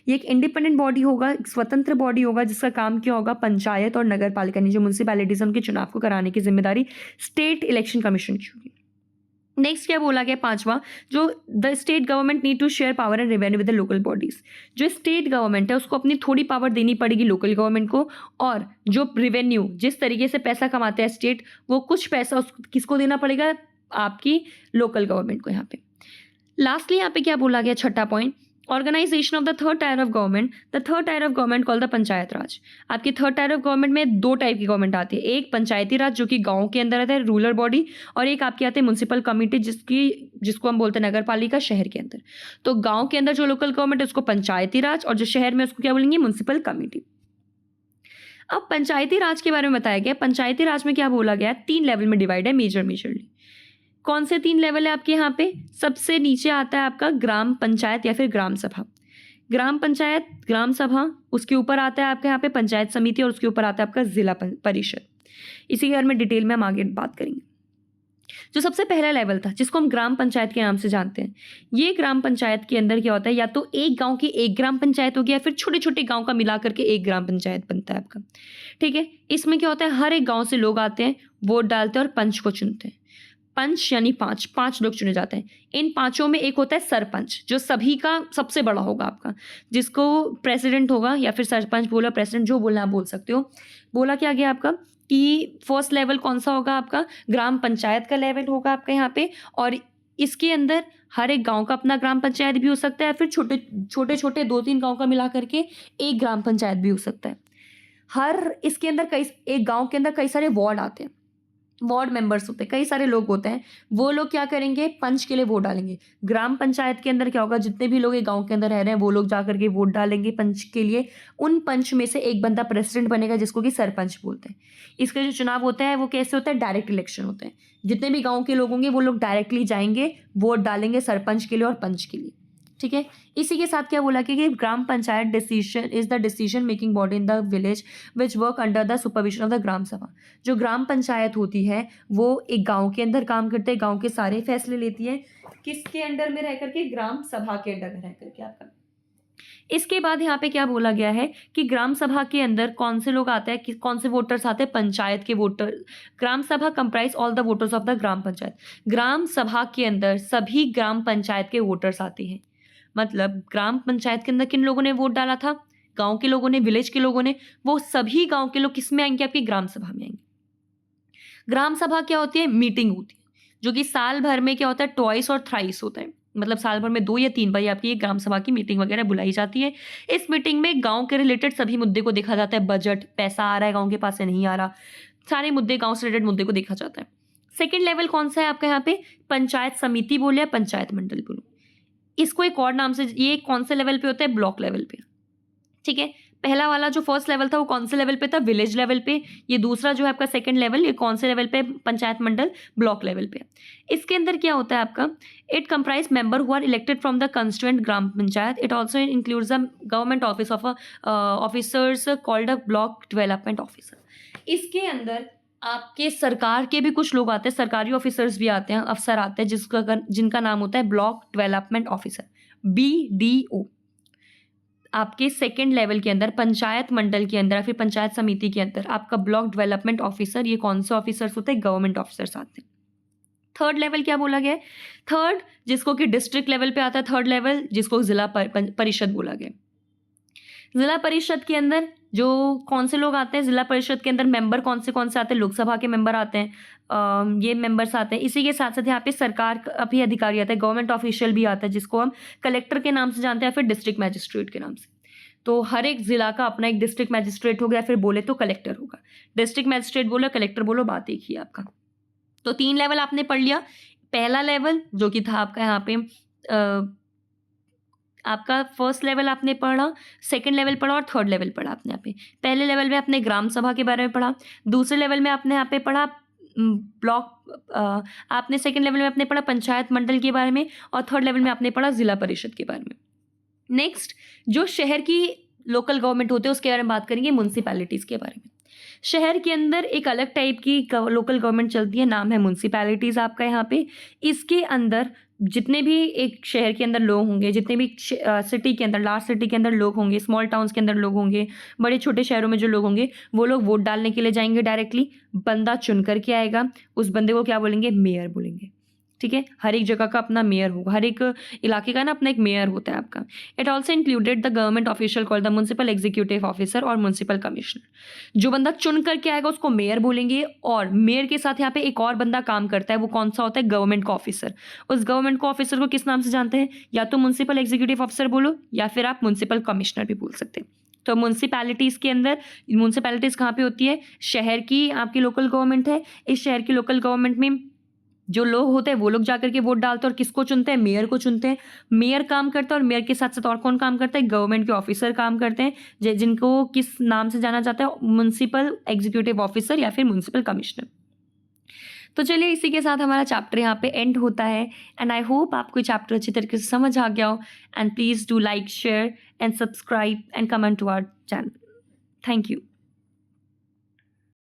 ये एक इंडिपेंडेंट बॉडी होगा, एक स्वतंत्र बॉडी होगा, जिसका काम क्या होगा? पंचायत और नगर पालिका जो म्यूनसिपैलिटीज उनके चुनाव को कराने की जिम्मेदारी स्टेट इलेक्शन कमीशन की होगी। नेक्स्ट क्या बोला गया? 5वां, जो the state government need to share power and revenue with the local bodies. जो स्टेट गवर्नमेंट है उसको अपनी थोड़ी पावर देनी पड़ेगी लोकल गवर्नमेंट को, और जो रेवेन्यू जिस तरीके से पैसा कमाते हैं स्टेट, वो कुछ पैसा किसको देना पड़ेगा? आपकी लोकल गवर्नमेंट को। यहाँ पे लास्टली यहाँ पे क्या बोला गया? छठा point, organisation of the third tier of government called the panchayat Raj. आपकी थर्ड टायर ऑफ गवर्नमेंट में दो टाइप की गवर्नमेंट आती है, एक पंचायती राज जो कि गांव के अंदर आता है, रूरल बॉडी, और एक आपकी आती है म्युनिसिपल कमेटी जिसको हम बोलते हैं नगर पालिका शहर के अंदर। तो गांव के अंदर जो लोकल गवर्नमेंट है उसको पंचायती राज, और जो शहर में उसको क्या बोलेंगे, म्युनिसिपल कमेटी। अब पंचायती राज के बारे में बताया गया। पंचायती राज में क्या बोला गया, 3 लेवल में डिवाइड है मेजरली। कौन से 3 लेवल है आपके यहाँ पे? सबसे नीचे आता है आपका ग्राम पंचायत या फिर ग्राम सभा। ग्राम पंचायत, ग्राम सभा, उसके ऊपर आता है आपके यहाँ पे पंचायत समिति, और उसके ऊपर आता है आपका जिला परिषद। इसी के बारे में डिटेल में हम आगे बात करेंगे। जो सबसे पहला लेवल था जिसको हम ग्राम पंचायत के नाम से जानते हैं, ये ग्राम पंचायत के अंदर क्या होता है, या तो एक गांव की एक ग्राम पंचायत होगी या फिर छोटे छोटे गांव का मिला करके एक ग्राम पंचायत बनता है आपका। ठीक है, इसमें क्या होता है, हर एक गांव से लोग आते हैं, वोट डालते हैं और पंच को चुनते हैं। पंच यानी पांच लोग चुने जाते हैं। इन पांचों में एक होता है सरपंच, जो सभी का सबसे बड़ा होगा आपका, जिसको प्रेसिडेंट होगा या फिर सरपंच बोला, प्रेसिडेंट जो बोलना आप बोल सकते हो। बोला क्या गया आपका कि फर्स्ट लेवल कौन सा होगा आपका, ग्राम पंचायत का लेवल होगा आपका यहाँ पे, और इसके अंदर हर एक गांव का अपना ग्राम पंचायत भी हो सकता है, या फिर छोटे छोटे 2-3 गांव का मिला करके एक ग्राम पंचायत भी हो सकता है। इसके अंदर एक गांव के अंदर कई सारे वार्ड आते हैं, वार्ड मेंबर्स होते हैं, कई सारे लोग होते हैं। वो लोग क्या करेंगे, पंच के लिए वोट डालेंगे। ग्राम पंचायत के अंदर क्या होगा, जितने भी लोग एक गांव के अंदर रह रहे हैं वो लोग जा करके वोट डालेंगे पंच के लिए। उन पंच में से एक बंदा प्रेसिडेंट बनेगा जिसको कि सरपंच बोलते हैं। इसके जो चुनाव होता है वो कैसे होता है, डायरेक्ट इलेक्शन होते हैं। जितने भी गाँव के लोग होंगे वो लोग डायरेक्टली जाएंगे, वोट डालेंगे सरपंच के लिए और पंच के लिए। ठीक है, इसी के साथ क्या बोला कि gram panchayat decision is the decision making body in the village which work under the supervision of the gram sabha. जो ग्राम पंचायत होती है वो एक गांव के अंदर काम करते हैं, गांव के सारे फैसले लेती है, किसके अंडर में रह करके, ग्राम सभा के अंडर में रह करके आपका। इसके बाद यहाँ पे क्या बोला गया है कि ग्राम सभा के अंदर कौन से लोग आते हैं, कौन से वोटर्स आते हैं, पंचायत के voter. Gram sabha comprise all the voters of the gram panchayat. Gram sabha के अंदर सभी ग्राम पंचायत के वोटर्स आते हैं। मतलब ग्राम पंचायत के अंदर किन लोगों ने वोट डाला था, गांव के लोगों ने, विलेज के लोगों ने, वो सभी गांव के लोग किस में आएंगे, आपकी ग्राम सभा में आएंगे। ग्राम सभा क्या होती है, मीटिंग होती है, जो कि साल भर में क्या होता है, ट्वाइस और थ्राइस होता है। मतलब साल भर में 2 या 3 बार आपकी ये ग्राम सभा की मीटिंग वगैरह बुलाई जाती है। इस मीटिंग में गांव के रिलेटेड सभी मुद्दे को देखा जाता है, बजट, पैसा आ रहा है गांव के पास से नहीं आ रहा, सारे मुद्दे, गांव से रिलेटेड मुद्दे को देखा जाता है। सेकेंड लेवल कौन सा है आपका यहाँ पे, पंचायत समिति बोले या पंचायत मंडल बोलो, इसको एक और नाम से, ये कौन से लेवल पे होता है, ब्लॉक लेवल पे। ठीक है, पहला वाला जो फर्स्ट लेवल था वो कौन से लेवल पे था, विलेज लेवल पे। ये दूसरा जो है आपका सेकंड लेवल, ये कौन से लेवल पे, पंचायत मंडल, ब्लॉक लेवल पे। इसके अंदर क्या होता है आपका, it comprise member who are elected from the constituent gram panchayat. It also includes the government office of officers called a block development officer. इसके अंदर आपके सरकार के भी कुछ लोग आते हैं, सरकारी ऑफिसर्स भी आते हैं, अफसर आते हैं, जिनका नाम होता है ब्लॉक डेवलपमेंट ऑफिसर, BDO। आपके सेकंड लेवल के अंदर, पंचायत मंडल के अंदर, फिर पंचायत समिति के अंदर आपका ब्लॉक डेवलपमेंट ऑफिसर, ये कौन से ऑफिसर्स होते हैं, गवर्नमेंट ऑफिसर्स आते हैं। थर्ड लेवल क्या बोला गया है, थर्ड जिसको कि डिस्ट्रिक्ट लेवल पे आता है, थर्ड लेवल जिसको जिला परिषद बोला गया। जिला परिषद के अंदर जो कौन से लोग आते हैं, जिला परिषद के अंदर मेंबर कौन से आते हैं, लोकसभा के मेंबर आते हैं, ये मेंबर्स आते हैं। इसी के साथ साथ यहाँ पे सरकार का भी अधिकारी आता है, गवर्नमेंट ऑफिशियल भी आता है, जिसको हम कलेक्टर के नाम से जानते हैं, फिर डिस्ट्रिक्ट मैजिस्ट्रेट के नाम से। तो हर एक जिला का अपना एक डिस्ट्रिक्ट मैजिस्ट्रेट हो गया, फिर बोले तो कलेक्टर होगा। डिस्ट्रिक्ट मैजिस्ट्रेट बोलो, कलेक्टर बोलो, बात एक ही है आपका। तो 3 लेवल आपने पढ़ लिया। पहला लेवल जो कि था आपका यहाँ पे आपका फर्स्ट लेवल आपने पढ़ा, सेकंड लेवल पढ़ा और थर्ड लेवल पढ़ा आपने यहाँ पे। पहले लेवल में आपने ग्राम सभा के बारे में पढ़ा, दूसरे लेवल में आपने यहाँ पे पढ़ा ब्लॉक, आपने सेकंड लेवल में आपने पढ़ा पंचायत मंडल के बारे में, और थर्ड लेवल में आपने पढ़ा जिला परिषद के बारे में। नेक्स्ट, जो शहर की लोकल गवर्नमेंट होते हैं उसके बारे में बात करेंगे, म्यूनसिपैलिटीज़ के बारे में। शहर के अंदर एक अलग टाइप की लोकल गवर्नमेंट चलती है, नाम है म्यूनसिपैलिटीज़ आपका यहाँ पे। इसके अंदर जितने भी एक शहर के अंदर लोग होंगे, जितने भी सिटी के अंदर, लार्ज सिटी के अंदर लोग होंगे, स्मॉल टाउन्स के अंदर लोग होंगे, बड़े छोटे शहरों में जो लोग होंगे, वो लोग वोट डालने के लिए जाएंगे डायरेक्टली। बंदा चुन करके आएगा, उस बंदे को क्या बोलेंगे, मेयर बोलेंगे। ठीक है, हर एक जगह का अपना मेयर होगा, हर एक इलाके का ना अपना एक मेयर होता है आपका। It also included the government official called the municipal executive officer और म्युनिसिपल कमिश्नर। जो बंदा चुन करके आएगा उसको मेयर बोलेंगे, और मेयर के साथ यहाँ पे एक और बंदा काम करता है, वो कौन सा होता है, गवर्नमेंट का ऑफिसर। उस गवर्नमेंट को ऑफिसर को किस नाम से जानते हैं, या तो म्युनिसिपल एग्जीक्यूटिव ऑफिसर बोलो या फिर आप म्युनिसिपल कमिश्नर भी बोल सकते हैं। तो म्यूनसिपैलिटीज़ के अंदर, म्यूनसिपैलिटीज़ कहाँ पे होती है, शहर की आपकी लोकल गवर्नमेंट है, इस शहर की लोकल गवर्नमेंट में जो लोग होते हैं वो लोग जाकर के वोट डालते हैं और किसको चुनते हैं, मेयर को चुनते हैं। मेयर काम करता है और मेयर के साथ साथ और कौन काम करता है, गवर्नमेंट के ऑफिसर काम करते हैं, जिनको किस नाम से जाना जाता है, म्यूनसिपल एग्जीक्यूटिव ऑफिसर या फिर म्यूनसिपल कमिश्नर। तो चलिए इसी के साथ हमारा चैप्टर यहाँ पे एंड होता है, एंड आई होप आपको चैप्टर अच्छी तरीके से समझ आ गया हो। And please do like, share and subscribe and comment to our channel. Thank you.